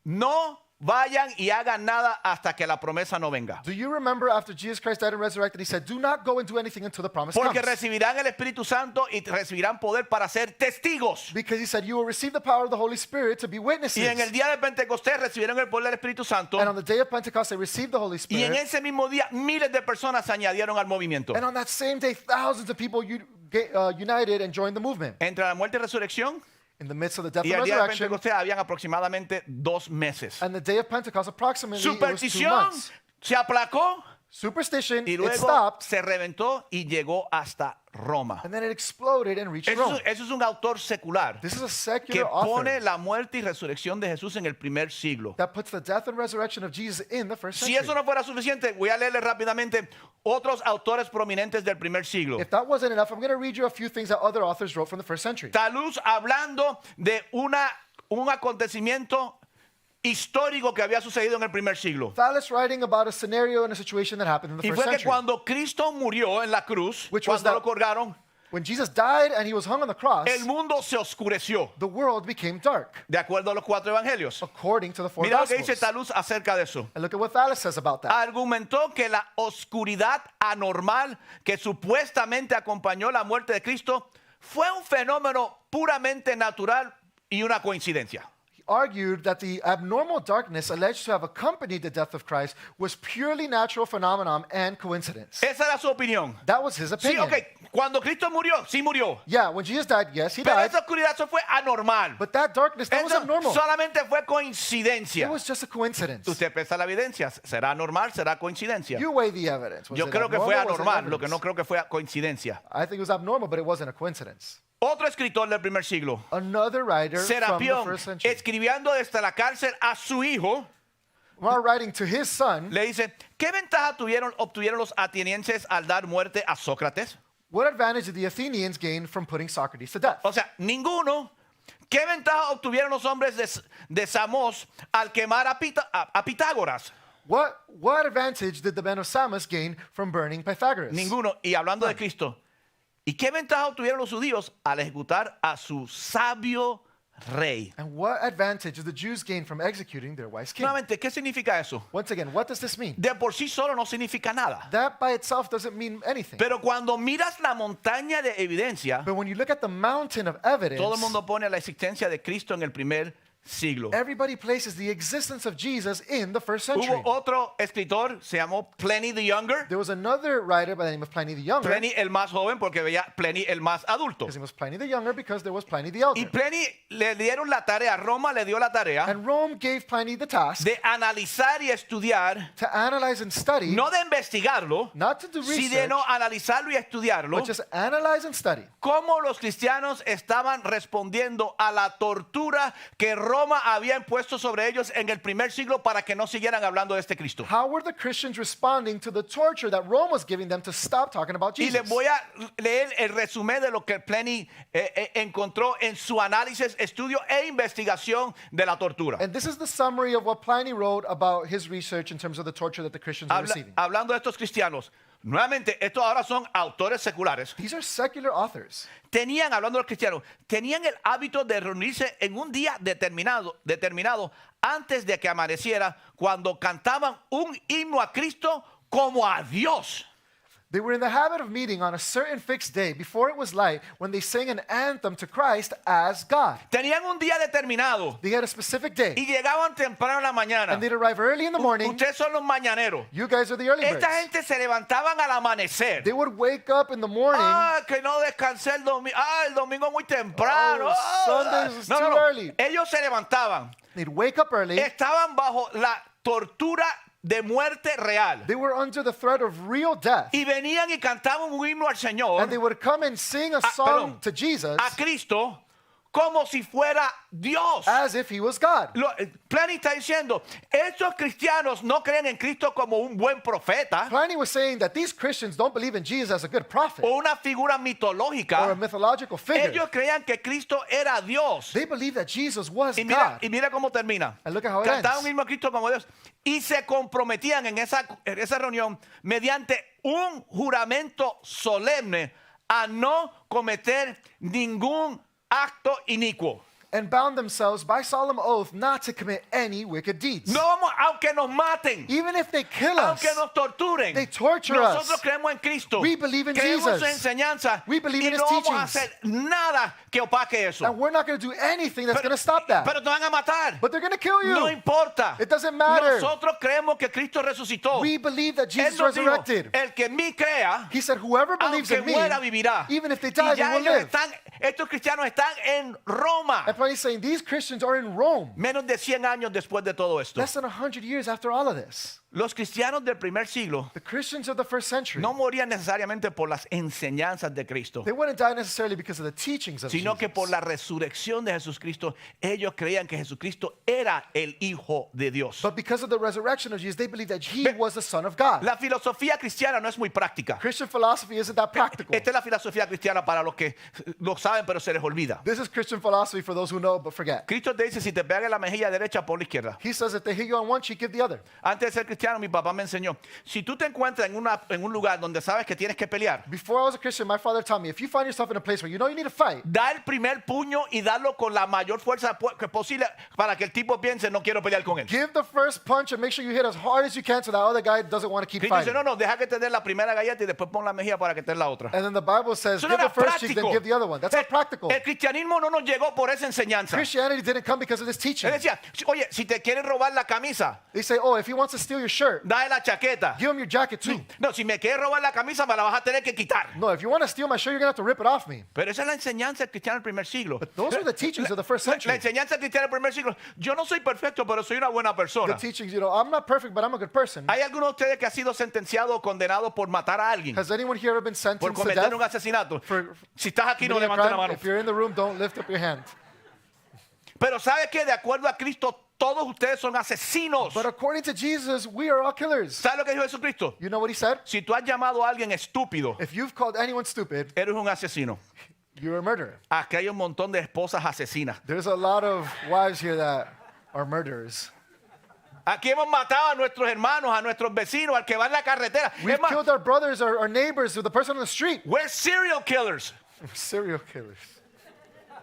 no vayan y hagan nada hasta que la promesa no venga. Do you remember after Jesus Christ died and resurrected, he said, do not go and do anything until the promise Porque comes? recibirán el Espíritu Santo y recibirán poder para ser testigos. Because he said, you will receive the power of the Holy Spirit to be witnesses. Y en el día de Pentecostés recibieron el poder del Espíritu Santo. And on the day of Pentecost, they received the Holy Y en Spirit. ese mismo día miles de personas se añadieron al movimiento. And on that same day, thousands of people united and joined the movement. Entre la muerte y resurrección In the midst of the death y and el día de resurrection, Pentecostés habían aproximadamente 2 meses. and the day of Pentecost, approximately, it was 2 Superstición months. se aplacó Superstition, y it luego stopped, se reventó y llegó hasta Roma. and then it exploded and reached Eso Rome. es un autor secular This is a que secular pone author la muerte y resurrección de Jesús en el primer siglo. that puts the death and resurrection of Jesus in the first Si century. eso no fuera suficiente, voy a leerle rápidamente otros autores prominentes del primer siglo. If that wasn't enough, I'm going to read you a few things that other authors wrote from the first century. Taluz hablando de un acontecimiento histórico que había sucedido en el primer siglo. Thales writing about a scenario and a situation that happened in the Y first fue que century. cuando Cristo murió en la cruz, Which was cuando lo that- colgaron, When Jesus died and he was hung on the cross, el mundo se oscureció, the world became dark, de acuerdo a los 4 evangelios. according to the 4 Mira lo que dice Gospels. Taluz acerca de eso. And look at what Thales says about that. Argumentó que la oscuridad anormal que supuestamente acompañó la muerte de Cristo fue un fenómeno puramente natural y una coincidencia. He argued that the abnormal darkness alleged to have accompanied the death of Christ was purely natural phenomenon and coincidence. Esa era su opinión. That was his Sí, opinion. ok, cuando Cristo murió, sí murió. Yeah, when Jesus died, yes, he Pero died. esa oscuridad eso fue anormal. But that darkness, that was Eso abnormal. solamente fue coincidencia. It was just a coincidence. Usted pesa la evidencia. ¿Será anormal? ¿Será coincidencia? You weigh the evidence. Was Yo it creo que fue abnormal? Was it anormal, lo que no evidence? creo que fue coincidencia. I think it was abnormal, but it wasn't a coincidence. Otro escritor del primer siglo, Another writer from the Serapión, first century, escribiendo desde la cárcel a su hijo, while writing to his son, le dice, ¿qué ventaja obtuvieron los atenienses al dar muerte a Sócrates? what advantage did the Athenians gain from putting Socrates to death? O sea, ninguno. ¿Qué ventaja obtuvieron los hombres de Samos al quemar a Pitágoras? What advantage did the men of Samos gain from burning Pythagoras? Ninguno. Y hablando de Cristo, ¿y qué ventaja obtuvieron los judíos al ejecutar a su sabio rey? And what advantage did the Jews gain from executing their wise king? Nuevamente, ¿qué significa eso? Once again, what does this mean? De por sí solo no significa nada. That by itself doesn't mean anything. Pero cuando miras la montaña de evidencia, But when you look at the mountain of evidence, todo el mundo pone la existencia de Cristo en el primer siglo. everybody places the existence of Jesus in the first century. Hubo otro escritor, se llamó Pliny the Younger. There was another writer by the name of Pliny the Younger. Pliny el más joven porque veía Pliny el más adulto. His name was Pliny the Younger because there was Pliny the Y Elder. Pliny le dieron la tarea, Roma le dio la tarea And Rome gave Pliny the task de analizar y estudiar, to analyze and study, no de investigarlo, not to do sino de research, no analizarlo y estudiarlo, but just analyze and study. cómo los cristianos estaban respondiendo a la tortura que Roma había impuesto sobre ellos en el primer siglo para que no siguieran hablando de este Cristo. How were the Christians responding to the torture that Rome was giving them to stop talking about Y Jesus? les voy a leer el resumen de lo que Pliny encontró en su análisis, estudio e investigación de la tortura. And this is the summary of what Pliny wrote about his research in terms of the torture that the Christians were receiving. Hablando de estos cristianos, nuevamente, estos ahora son autores seculares. These are secular authors. Hablando de los cristianos, tenían el hábito de reunirse en un día determinado antes de que amaneciera, cuando cantaban un himno a Cristo como a Dios. They were in the habit of meeting on a certain fixed day before it was light when they sang an anthem to Christ as God. Tenían un día determinado They had a specific day. y llegaban temprano en la mañana. And they'd arrive early in the morning. Ustedes son los mañaneros. You guys are the early birds. Esta gente se levantaban al amanecer. They would wake up in the morning. Que no descansé el domingo. El domingo muy temprano. Oh, Sundays is too early. Ellos se levantaban. They'd wake up early. Estaban bajo la tortura de muerte real. They were under the threat of real death. Y venían y cantaban un himno al Señor, And they would come and sing a song to Jesus a Cristo, como si fuera Dios. as if he was God. Pliny está diciendo, estos cristianos no creen en Cristo como un buen profeta Pliny was saying that these Christians don't believe in Jesus as a good prophet o una figura or a mitológica. mythological figure. Ellos creían que Cristo era Dios. They believed that Jesus was Y mira, God. cómo termina. And look at how it Cantaban ends. un himno a Cristo como Dios. Y se comprometían en esa reunión mediante un juramento solemne a no cometer ningún acto inicuo. And bound themselves by solemn oath not to commit any wicked deeds. No vamos, aunque nos maten, Even if they kill us, aunque nos torturen, they torture nosotros us. creemos en Cristo. We believe in creemos en Jesus. su enseñanza. We believe y in his no vamos a teachings. hacer nada que opaque eso. and we're not going to do anything that's going to stop that. Pero te van a matar. But they're going to kill you. No importa. It doesn't matter. Nosotros creemos que Cristo resucitó. We believe that Él Jesus nos dijo, resurrected. el que en mí crea, He said, whoever believes aunque in me, muera, vivirá. even if they Y die, they ya will ellos live. estos cristianos están en Roma. And Pliny is saying these Christians are in Rome. Menos de 100 años después de todo esto. Less than 100 years after all of this. Los cristianos del primer siglo The Christians of the first century, no morían necesariamente por las enseñanzas de Cristo, they wouldn't die necessarily because of the teachings of sino que Jesus. por la resurrección de Jesucristo. Ellos creían que Jesucristo era el Hijo de Dios. But because of the resurrection of Jesus, they believed that he was the Son of God. La filosofía cristiana no es muy práctica. Christian philosophy isn't that practical. Esta es la filosofía cristiana para los que lo saben pero se les olvida. This is Christian philosophy for those who know but forget. Cristo te dice, si te pegan en la mejilla derecha, por la izquierda. He says if they hit you on one cheek, give the other. Antes de ser cristiano, mi papá me enseñó, si tú te encuentras en un lugar donde sabes que tienes que pelear, Before I was a Christian, my father taught me, if you find yourself in a place where you know you need to fight, da el primer puño y darlo con la mayor fuerza que posible para que el tipo piense, no quiero pelear con él. give the first punch and make sure you hit as hard as you can so that other guy doesn't want to keep Cristo dice, fighting. no, deja que te dé la primera galleta y después pon la mejilla para que te dé la otra. And then the Bible says, Eso give no the era first cheek, then práctico. give the other one. That's not practical. El cristianismo no nos llegó por esa enseñanza. Christianity didn't come because of this teaching. Él decía, oye, si te quieren robar la camisa, They say, oh, if he wants to steal your shirt, dale la chaqueta. give him your jacket too. No, si me quieres robar la camisa, me la vas a tener que quitar. No, if you want to steal my shirt, you're going to have to rip it off me. Pero esa es la enseñanza cristiana del primer siglo. But those are the teachings of the first La century. enseñanza cristiana del primer siglo. Yo no soy perfecto, pero soy una buena The persona. teachings, I'm not perfect, but I'm a good person. ¿Hay alguno de ustedes que ha sido sentenciado o condenado por matar a alguien? Has anyone here ever been Por sentenced to cometer death? un asesinato. For Si estás aquí, no committing a levanta la crime? mano. If you're in the room, don't lift up your hand. Pero ¿sabe qué? De acuerdo a Cristo, todos ustedes son asesinos. But according to Jesus, we are all killers. ¿Sabe lo que dijo Jesucristo? You know what he said? Si tú has llamado a alguien estúpido, If you've called anyone stupid, eres un asesino. you're a murderer. Aquí hay un montón de esposas asesinas. There's a lot of wives here that are murderers. Aquí hemos matado a nuestros hermanos, a nuestros vecinos, al que va en la carretera. We've Es más, killed our brothers, our neighbors, or the person on the street. we're serial killers. Serial killers,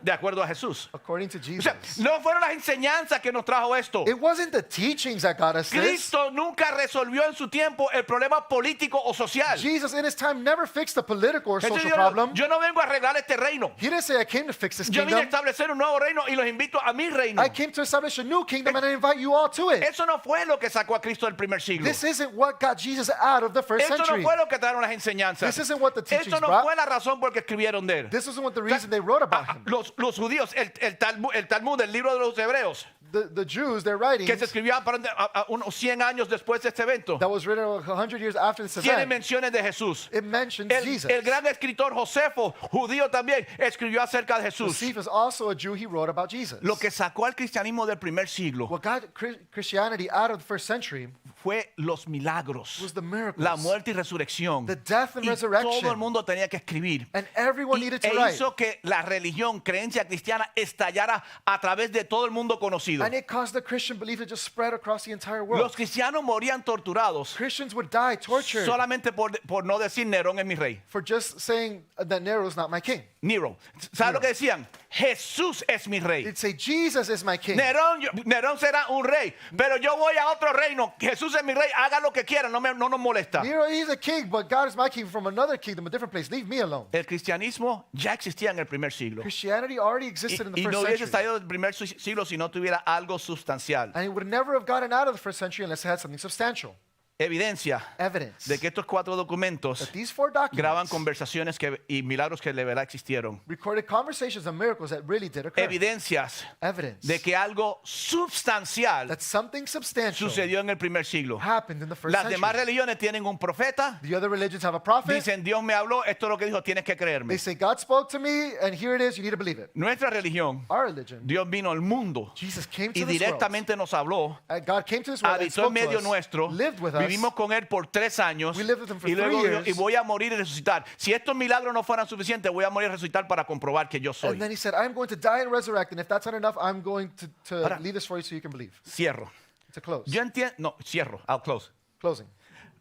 De acuerdo a Jesús. according to O Jesus. sea, no fueron las enseñanzas que nos trajo esto. It wasn't the teachings that got us this. Cristo nunca resolvió en su tiempo el problema político o social. Jesus in his time never fixed the political or Jesús social dijo, problem. yo no vengo a arreglar este reino. He didn't say, I came to fix this Yo vine a kingdom. establecer un nuevo reino y los invito a mi reino. I came to establish a new kingdom and I invite you all to it. Eso no fue lo que sacó a Cristo del primer siglo. This isn't what got Jesus out of the first Eso no century. fue lo que trajeron las enseñanzas. This isn't what the teachings Eso no brought. fue la razón por que escribieron de él. This isn't what the reason they wrote about him. Los judíos, el Talmud, el libro de los hebreos, the Jews, their writings que se escribió a unos 100 años después de este evento, that was written 100 years after this tiene event, menciones de Jesús. it mentions Jesus. El gran escritor Josefo, judío también, escribió acerca de Jesús. Josephus, also a Jew, he wrote about Jesus. Lo que sacó al cristianismo del primer siglo What got Christianity out of the first century fue los milagros, was the miracles, la muerte y resurrección. the death and Y resurrection. todo el mundo tenía que escribir. And everyone needed to write. Hizo que la religión, creencia cristiana estallara a través de todo el mundo conocido. And it caused the Christian belief to just spread across the entire world. Los cristianos morían torturados Christians would die tortured solamente por no decir Nerón es mi rey. for just saying that Nero is not my king. Nero. ¿Sabes lo que decían? Jesús es mi rey. They'd say, Jesus is my king. Nerón será un rey, pero yo voy a otro reino. Jesús es mi rey, haga lo que quiera, no nos molesta. Nero, he's a king, but God is my king from another kingdom, a different place. Leave me alone. El cristianismo ya existía en el primer siglo. Christianity already existed in the Y first no hubiese century. estallado del primer siglo si no tuviera algo sustancial. And it would never have gotten out of the first century unless it had something substantial. Evidencia Evidence de que estos 4 documentos that these 4 graban documents conversaciones y milagros que de verdad existieron. recorded conversations and miracles that really did occur. Evidencias Evidence de que algo substancial that something substantial sucedió en el primer siglo. happened in the first Las century. demás religiones tienen un profeta, The other religions have a prophet. dicen Dios me habló, esto es lo que dijo, tienes que creerme. They say, God spoke to me, and here it is, you need to believe it. Nuestra religión, Our religion, Dios vino al mundo Jesus came y to this world. directamente nos habló, God came to this world and habitó en spoke to medio us, nuestro, lived with us. vivimos con él por 3 años We lived with him for y luego 3 dijo, years. y voy a morir y resucitar. Si estos milagros no fueran suficientes, voy a morir y resucitar para comprobar que yo soy. And then he said, I'm going to die and resurrect, and if that's not enough, I'm going to Ahora- leave this for you so you can believe. Cierro. To close. Yo entiendo, no, cierro, I'll close. Closing.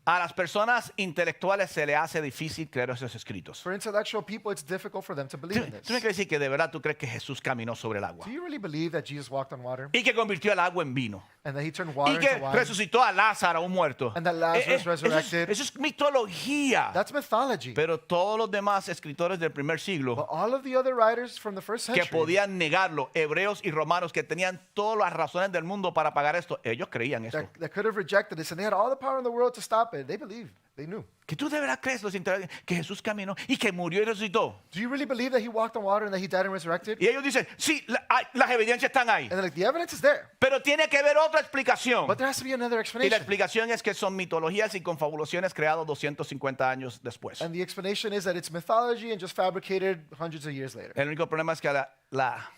A las personas intelectuales se le hace difícil creer esos escritos. For intellectual people, it's difficult for them to believe in Tú me this. quieres decir que de verdad tú crees que Jesús caminó sobre el agua Do you really believe that Jesus walked on water y que convirtió el agua en vino and that he turned y water que into wine? resucitó a Lázaro, un muerto? And that Lazarus resurrected. Eso es mitología. That's mythology. Pero todos los demás escritores del primer siglo But all of the other writers from the first que century podían negarlo, hebreos y romanos que tenían todas las razones del mundo para pagar esto, ellos creían eso. that could have rejected this, and they had all the power in the world to stop it. They believed. They knew. Que tú de verdad crees los intelectuales que Jesús caminó y que murió y resucitó. Do you really believe that he walked on water and that he died and resurrected? Y ellos dicen, sí, las evidencias están ahí. And they're like, the evidence is there. Pero tiene que haber otra explicación. But there has to be another Y la explanation. explicación es que son mitologías y confabulaciones creadas 250 años después. And the explanation is that it's mythology and just fabricated hundreds of years later. El único problema es que la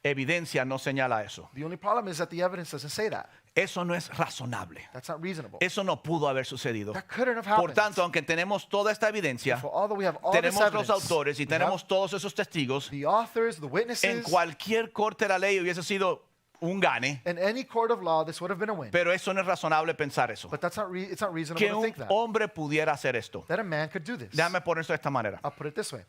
evidencia no señala eso. The only problem is that the evidence doesn't say that. Eso no es razonable. That's not reasonable. Eso no pudo haber sucedido. That couldn't have Por happened. tanto, aunque tenemos toda esta evidencia, For although we have all this tenemos evidence, los autores y we have tenemos todos esos testigos, the authors, the en witnesses, cualquier corte de la ley hubiese sido un gane, in any court of law, this would have been a win. pero eso no es razonable pensar eso. But that's it's not reasonable Que to un think that. hombre pudiera hacer esto. That a man could do this. Déjame poner esto de esta manera. I'll put it this way.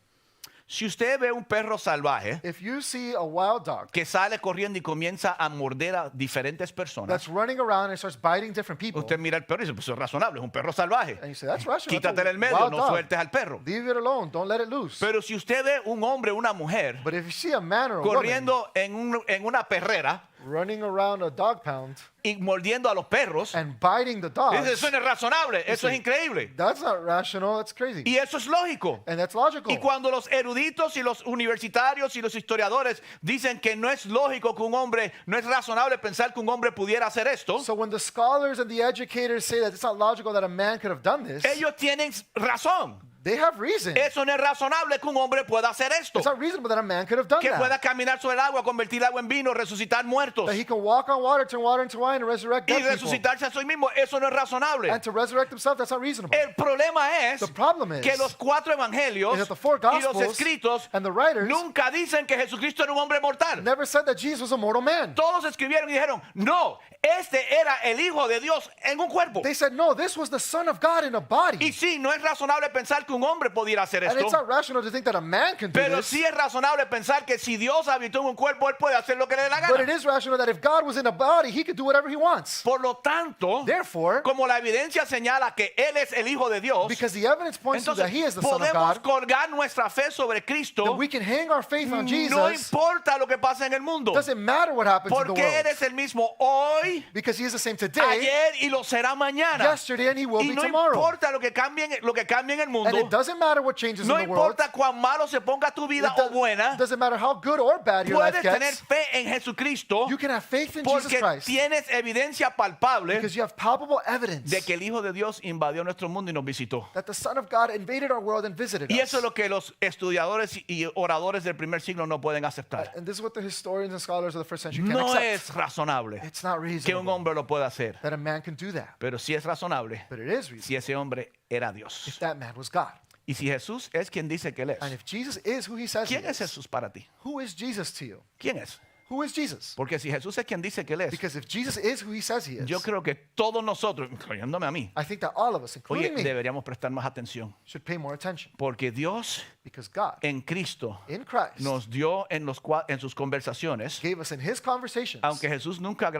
Si usted ve un perro salvaje If you see a wild dog que sale corriendo y comienza a morder a diferentes personas, that's running around and starts biting different people, usted mira al perro y dice, pues es razonable, es un perro salvaje. and you say, that's rational. Quítate That's a del medio, wild no dog. sueltes al perro. Leave it alone. Don't let it loose. Pero si usted ve un hombre o una mujer But if you see a man or a woman corriendo en una perrera running around a dog pound y mordiendo a los perros, and biting the dogs, dice, eso no es razonable, eso es sí. increíble. that's not rational. That's crazy. Y eso es lógico. And that's logical. Y cuando los eruditos y los universitarios y los historiadores dicen que no es lógico que un hombre, no es razonable pensar que un hombre pudiera hacer esto, So when the scholars and the educators say that it's not logical that a man could have done this, ellos tienen razón. they have reason. Eso no es razonable que un hombre pueda hacer esto. It's not reasonable that a man could have done Que that. pueda caminar sobre el agua, convertir el agua en vino, resucitar muertos That he can walk on water, turn water into wine, and resurrect y dead people. resucitarse a sí mismo. Eso no es razonable. And to resurrect himself, that's not reasonable. El problema es The problem is que los 4 evangelios is that the 4 y los Gospels escritos and the writers nunca dicen que Jesucristo era un hombre mortal. never said that Jesus was a mortal man. Todos escribieron y dijeron, no, este era el Hijo de Dios en un cuerpo. They said, no, this was the Son of God in a Y body. sí, no es razonable pensar que un hombre pudiera hacer And it's esto, not rational to think that a man can do pero this. sí es razonable pensar que si Dios habitó en un cuerpo, Él puede hacer lo que le dé la But it gana. is rational that if God was in a body, he could do whatever he wants. Por lo tanto, Therefore, como la evidencia señala que Él es el Hijo de Dios, because the evidence points to entonces that he is the Son of podemos God, colgar nuestra fe sobre that Cristo, we can hang our faith on no Jesus. importa lo que pase en el mundo, Doesn't matter what happens in the porque world. Él es el mismo hoy, Because he is the same today, ayer y lo será mañana. yesterday, and he will Y be no tomorrow. importa lo que cambie en el mundo, And it It doesn't matter what changes no in the world. importa cuán malo se ponga tu vida It o buena, doesn't matter how good or bad your life puedes tener gets. fe en Jesucristo You can have faith in Jesus porque Christ tienes evidencia palpable because you have palpable evidence de que el Hijo de Dios invadió nuestro mundo y nos visitó. that the Son of God invaded our world and visited Y us. eso es lo que los estudiadores y oradores del primer siglo no pueden aceptar. And this is what the historians and scholars of the first century can't No accept. es razonable It's not que un reasonable hombre lo pueda hacer, that a man can do that. pero sí es razonable But it is reasonable si ese hombre era Dios. if that man was God. Y si Jesús es quien dice que él And es, if Jesus is who he says he ¿quién es is, Jesús para ti? who is Jesus to you? ¿Quién es? Who is Jesus? Porque si Jesús es quien dice que él es, Because if Jesus is who he says he is, yo creo que todos nosotros, incluyéndome a mí, I think that all of us, oye, including me, deberíamos prestar más atención. should pay more attention. Porque Dios Because God, en Cristo in Christ, nos dio en sus conversaciones, gave us in his conversations, aunque Jesús nunca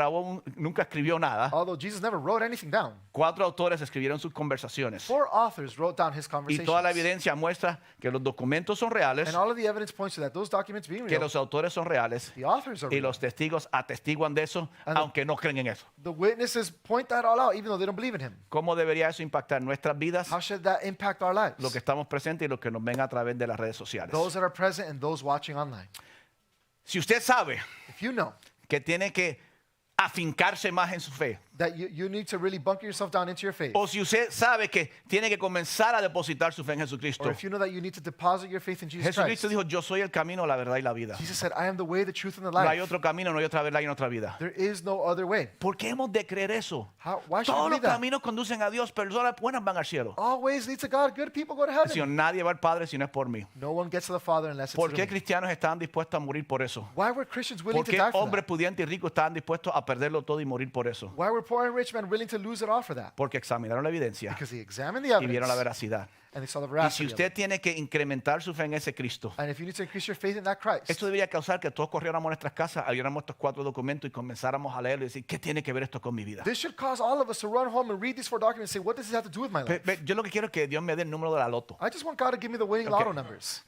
nunca escribió nada, although Jesus never wrote anything down, 4 autores escribieron sus conversaciones. 4 authors wrote down his Y conversations. toda la evidencia muestra que los documentos son reales, And all of the evidence points to that. Those documents being que real, los autores son reales the authors are y real. los testigos atestiguan de eso, And the- aunque no creen en eso. The witnesses point that all out, even though they don't believe in him. ¿Cómo debería eso impactar nuestras vidas? How should that impact our lives? Lo que estamos presentes y lo que nos ven a través de las redes sociales. Those that are present and those watching online. Si usted sabe If you know que tiene que afincarse más en su fe, that you need to really bunker yourself down into your faith, o si usted sabe que tiene que comenzar a depositar su fe en Jesucristo, or if you know that you need to deposit your faith in Jesus Jesucristo Christ. dijo, yo soy el camino, la verdad y la vida. Jesus said, I am the way, the truth, and the No hay life. otro camino, no hay otra verdad y no otra vida. There is no other way. ¿Por qué hemos de creer eso? Why should Todos we los believe that? caminos conducen a Dios, personas buenas van al cielo. All ways lead to God. Good people go to Si heaven. nadie va al Padre si no es por mí. No one gets to the Father unless it's ¿Por through qué me. cristianos estaban dispuestos a morir por eso? Why were Christians willing ¿Por to qué die for hombres that? pudientes y ricos estaban dispuestos a perderlo todo y morir por eso? Why were poor and rich men willing to lose it all for that? Porque examinaron la evidencia Because they examined the y vieron la evidence veracidad. and they saw the Y si veracity of it. usted tiene que incrementar su fe en ese Cristo, And if you need to increase your faith in that Christ, esto debería causar que todos corriéramos a nuestras casas, abriéramos estos 4 documentos y comenzáramos a leerlo y decir, ¿qué tiene que ver esto con mi vida? this should cause all of us to run home and read these 4 documents and say, what does this have to do with my life? Yo lo que quiero es que Dios me dé el número de la loto. I just want God to give me the winning lotto numbers.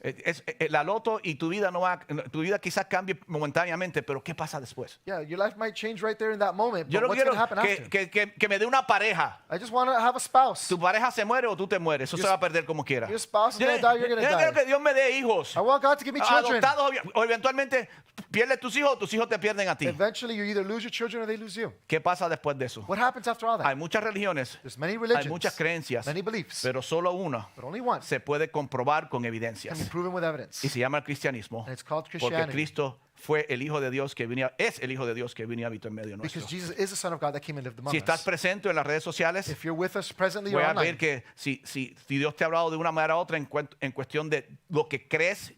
La loto y tu vida no va, tu vida quizás cambie momentáneamente, pero ¿qué pasa después? Yeah, your life might change right there in that moment, Yo but no what's going quiero to happen after? que me dé una pareja. I just want to have a spouse. Tu pareja se muere o tú te mueres, eso se va a perder como quiera. your spouse is Yo gonna die, you're gonna quiero die. que Dios me dé hijos. I want God to give me children. Adoptados o eventualmente pierdes tus hijos o tus hijos te pierden a ti. Eventually, you either lose your children or they lose you. ¿Qué pasa después de eso? What happens after all Hay that? muchas religiones, There's many hay religions, muchas creencias, many beliefs, pero solo una but only one se puede comprobar con can evidencias be proven with evidence. y se llama el cristianismo, And it's called porque Christianity. Cristo fue el Hijo de Dios que venía, es el Hijo de Dios que venía y habitó en medio nuestro. Because Jesus is the Son of God that came and lived among Si estás us. presente en las redes sociales, If you're with us presently or voy a online, ver que si Dios te ha hablado de una manera u otra en cuestión de lo que crees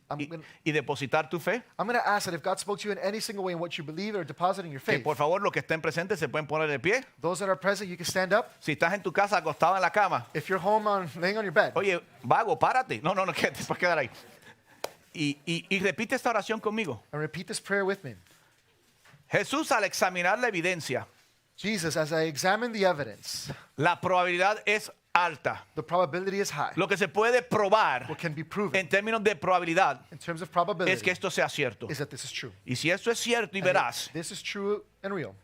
y depositar tu fe, I'm going to ask that if God spoke to you in any single way in what you believe or depositing your que faith, por favor los que estén presentes se pueden poner de pie. those that are present, you can stand up. Si estás en tu casa acostado en la cama, If you're home laying on your bed, oye, vago, párate. No, que te puedes quedar ahí. Y repite esta oración conmigo. and repeat this prayer with me. Jesús, al examinar la evidencia, Jesus, as I examine the evidence, la probabilidad es alta. the probability is high. Lo que se puede probar What can be proven en términos de probabilidad in terms of es probability que esto sea cierto. is that this is true. Y si esto es cierto y And verás, if this is true and real.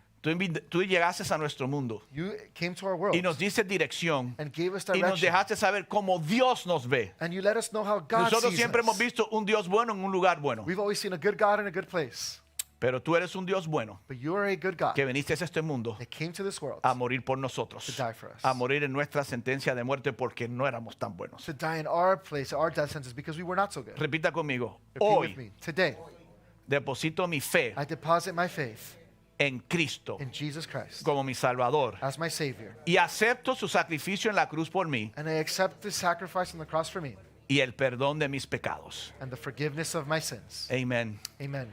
tú llegaste a nuestro mundo You came to our world y nos diste dirección and gave us y nos direction. dejaste saber cómo Dios nos ve. And you let us know how God Nosotros sees siempre hemos us. visto un Dios bueno en un lugar bueno, We've always seen a good God in a good place. pero tú eres un Dios bueno But you are a good God que viniste a este mundo that came to this world a morir por nosotros, to die for us. a morir en nuestra sentencia de muerte porque no éramos tan buenos. to die in our place, our death sentence, because we were not so good. Repita conmigo, Repeat with hoy me. Today, deposito mi fe I deposit my faith en Cristo in Jesus Christ como mi Salvador as my Savior. y acepto su sacrificio en la cruz por mí And I accept the sacrifice on the cross for me y el perdón de mis pecados. and the forgiveness of my sins. Amén. Amen.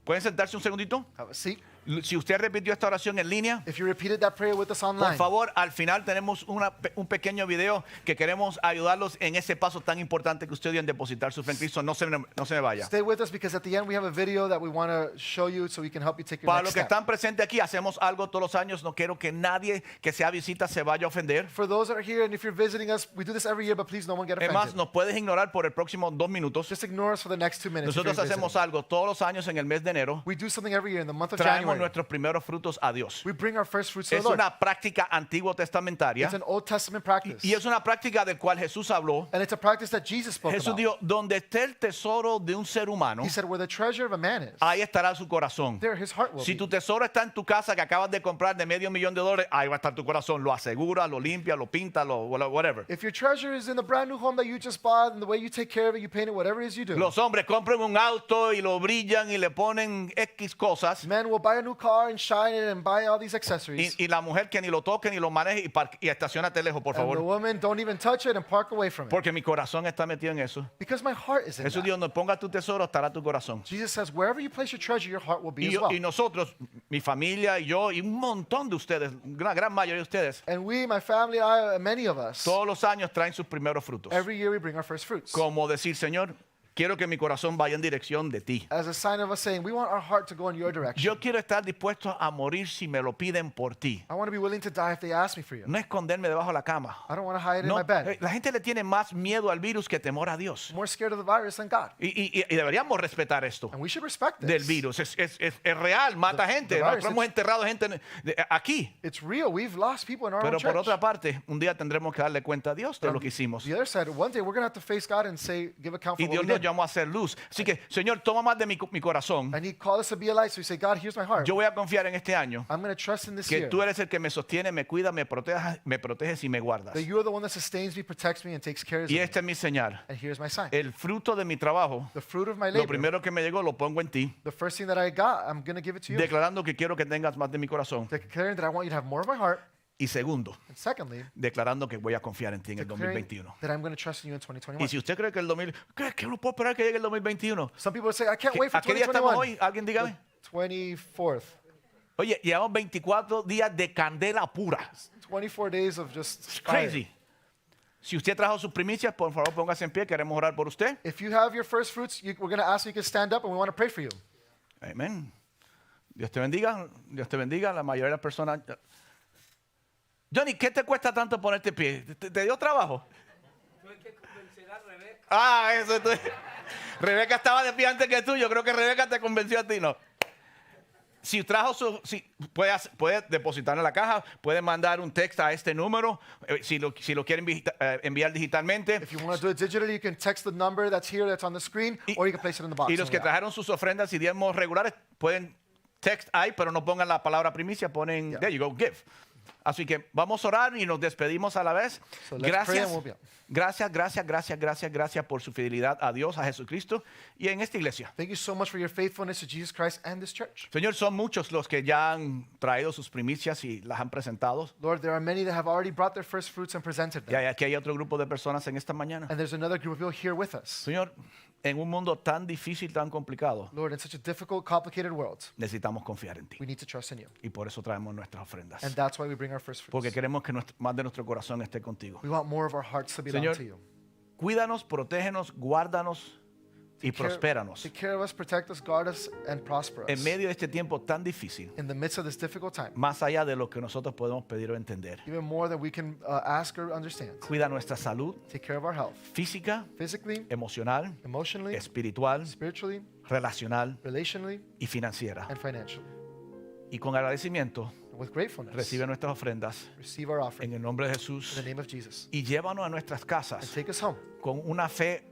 ¿Pueden sentarse un segundito? Have a seat. Si usted repitió esta oración en línea, If you repeated that prayer with us por online, favor, al final tenemos un pequeño video que queremos ayudarlos en ese paso tan importante que usted dio en depositar su fe en Cristo. No se me vaya. stay with us because at the end we have a video that we want to show you so we can help you take your Para next los que step. están presentes aquí, hacemos algo todos los años. No quiero que nadie que sea visita se vaya a ofender. For those that are here and if you're visiting us, we do this every year, but please no one get Es más, offended. nos puedes ignorar por el próximo 2 minutos. Just ignore us for the next 2 minutes. if Nosotros you're hacemos visiting. algo todos los años en el mes de enero. We do something every year in the month of Traemos January. nuestros primeros frutos a Dios. We bring our first fruits to the Es Lord. una práctica antiguo testamentaria It's an Old Testament practice. y es una práctica del cual Jesús habló. And it's a practice that Jesus spoke Jesús about. dijo, donde esté el tesoro de un ser humano, He said, where the treasure of a man is, ahí estará su corazón. there his heart will Si be. tu tesoro está en tu casa que acabas de comprar de $500,000, ahí va a estar tu corazón. Lo asegura, lo limpia, lo pinta, lo whatever. If your treasure is in the brand new home that you just bought and the way you take care of it, you paint it, whatever it is you do. Los hombres compran un auto y lo brillan y le ponen X cosas. Men will buy a new car and shine it and buy all these accessories. Y la mujer que ni lo toque ni lo maneje y estacionate lejos, por And the favor. woman don't even touch it and park away from it. Porque mi corazón está metido en eso. Because my heart is in Jesús that. dijo, donde ponga tu tesoro estará tu corazón. Jesus says, wherever you place your treasure, your heart will be Y, as well. y nosotros, mi familia y yo y un montón de ustedes, una gran mayoría de ustedes, And we, my family, I, many of us, todos los años traen sus primeros frutos. every year we bring our first fruits. Como decir, Señor, quiero que mi corazón vaya en dirección de ti. As a sign of us saying, we want our heart to go in your direction. Yo quiero estar dispuesto a morir si me lo piden por ti. I want to be willing to die if they ask me for you. No esconderme debajo de la cama. I don't want to hide it in No, my bed. la gente le tiene más miedo al virus que temor a Dios. I'm more scared of the virus than God. Y deberíamos respetar esto And we should respect del this. virus. Es real, mata gente. the virus, Nosotros hemos enterrado gente aquí. It's real. We've lost people in our Pero own por church. otra parte, un día tendremos que darle cuenta a Dios de lo que hicimos. The other side, one day we're going to have to face God and say, give account for Y what Dios we nos did. llamó a hacer luz. Así que, Señor, toma más de mi corazón. And he called us to be a light. So we say, God, here's my heart. Yo voy a confiar en este año I'm going to trust in this que year tú eres el que me sostiene, me cuida, me proteges y me guardas. that you are the one that sustains me, protects me, and takes care of Y me. esta es mi señal. And here's my sign. El fruto de mi trabajo, The fruit of my lo labor, primero que me llegó, lo pongo en ti, the first thing that I got, I'm going to give it to you. declarando que quiero que tengas más de mi corazón. Declaring that I want you to have more of my heart. Y segundo, And secondly, declarando que voy a confiar en ti en el declaring 2021. that I'm going to trust in you in 2021. Y si usted cree que el 2000, ¿qué no puedo esperar que llegue el 2021? Some people say, I can't wait for ¿A qué día estamos 2021. hoy? ¿Alguien dígame? 24th. Oye, llevamos 24 días de candela pura. 24 days of just It's fire. crazy. Si usted trajo sus primicias, por favor, póngase en pie. Queremos orar por usted. If you have your first fruits, we're going to ask you to stand up and we want to pray for you. Amén. Dios te bendiga. Dios te bendiga. La mayoría de las personas. Johnny, ¿qué te cuesta tanto ponerte en pie? ¿Te dio trabajo? Tuve que convencer a Rebeca. Ah, eso es. Rebeca estaba de pie antes que tú. Yo creo que Rebeca te convenció a ti, ¿no? Si trajo puede depositar en la caja, puede mandar un texto a este número, si lo quieren enviar digitalmente. If you want to do it digitally, you can text the number that's here, that's on the screen, or you can place it in the box. Y los on que the app. trajeron sus ofrendas y diezmos regulares pueden text ahí, pero no pongan la palabra primicia, ponen, there you go, give. Así que vamos a orar y nos despedimos a la vez. So let's pray Gracias, and we'll be out. gracias por su fidelidad a Dios, a Jesucristo y en esta iglesia. Thank you so much for your faithfulness to Jesus Christ and this church. Señor, son muchos los que ya han traído sus primicias y las han presentado. Lord, there are many that have already brought their first fruits and presented Y them. aquí hay otro grupo de personas en esta mañana. And there's another group of people here with us. Señor, en un mundo tan difícil, tan complicado, Lord, in such a difficult, complicated world, necesitamos confiar en ti. we need to trust in you. Y por eso traemos nuestras ofrendas. And that's why we bring our first fruits. Porque queremos que más de nuestro corazón esté contigo. We want more of our hearts to belong Señor, to you. Cuídanos, protégenos, guárdanos y Take care- prospéranos Take care of us, protect us, guard us, and prosper us. en medio de este tiempo tan difícil, In the midst of this difficult time, más allá de lo que nosotros podemos pedir o entender. even more than we can ask or understand. Cuida nuestra salud Take care of our health, física, physically, emocional, emotionally, espiritual, spiritually, relacional relationally, y financiera. and financially. Y con agradecimiento, And with gratefulness, recibe nuestras ofrendas receive our offering en el nombre de in Jesús the name of Jesus. y llévanos a nuestras And casas take us home con una fe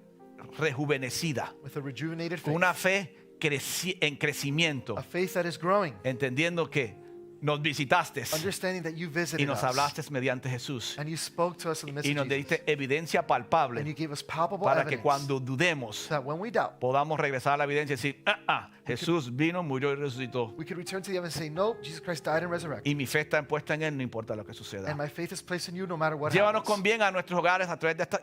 rejuvenecida, with a rejuvenated con faith, una fe en crecimiento, a faith that is growing, entendiendo que nos visitaste understanding that you y visited nos us, hablaste mediante Jesús and you spoke to us in the midst y of nos Jesus, diste evidencia and you palpable gave us palpable para que evidence cuando dudemos so that when we doubt, podamos regresar a la evidencia y decir, Jesús vino, murió y resucitó we could return to the evidence and say, no, Jesus Christ died and resurrected, y mi fe está puesta en Él, no importa lo que suceda. and my faith is placed in you no matter what Llévanos con happens. bien a nuestros hogares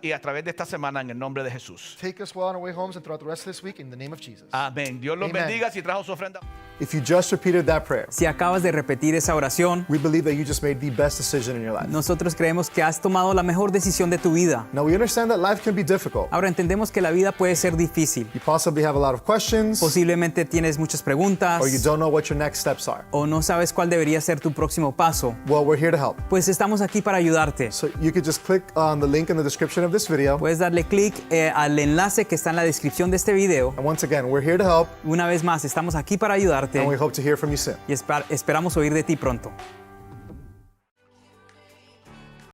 y a través de esta semana en el nombre de Jesús. Take us well on our way homes and throughout the rest of this week in the name of Jesus. Amén. Dios los Amen. bendiga. Si trajo su ofrenda. If you just repeated that prayer, Si acabas de repetir esa oración, we believe that you just made the best decision in your life. nosotros creemos que has tomado la mejor decisión de tu vida. Now, we understand that life can be difficult. Ahora entendemos que la vida puede ser difícil. You possibly have a lot of questions, Posiblemente tienes muchas preguntas or you don't know what your next steps are. o no sabes cuál debería ser tu próximo paso. Well, we're here to help. Pues estamos aquí para ayudarte. So you could just click on the link in the description of this video. Puedes darle clic al enlace que está en la descripción de este video. And once again, we're here to help. Una vez más, estamos aquí para ayudarte. ayudarte and we hope to hear from you soon. y esperamos oír de ti pronto.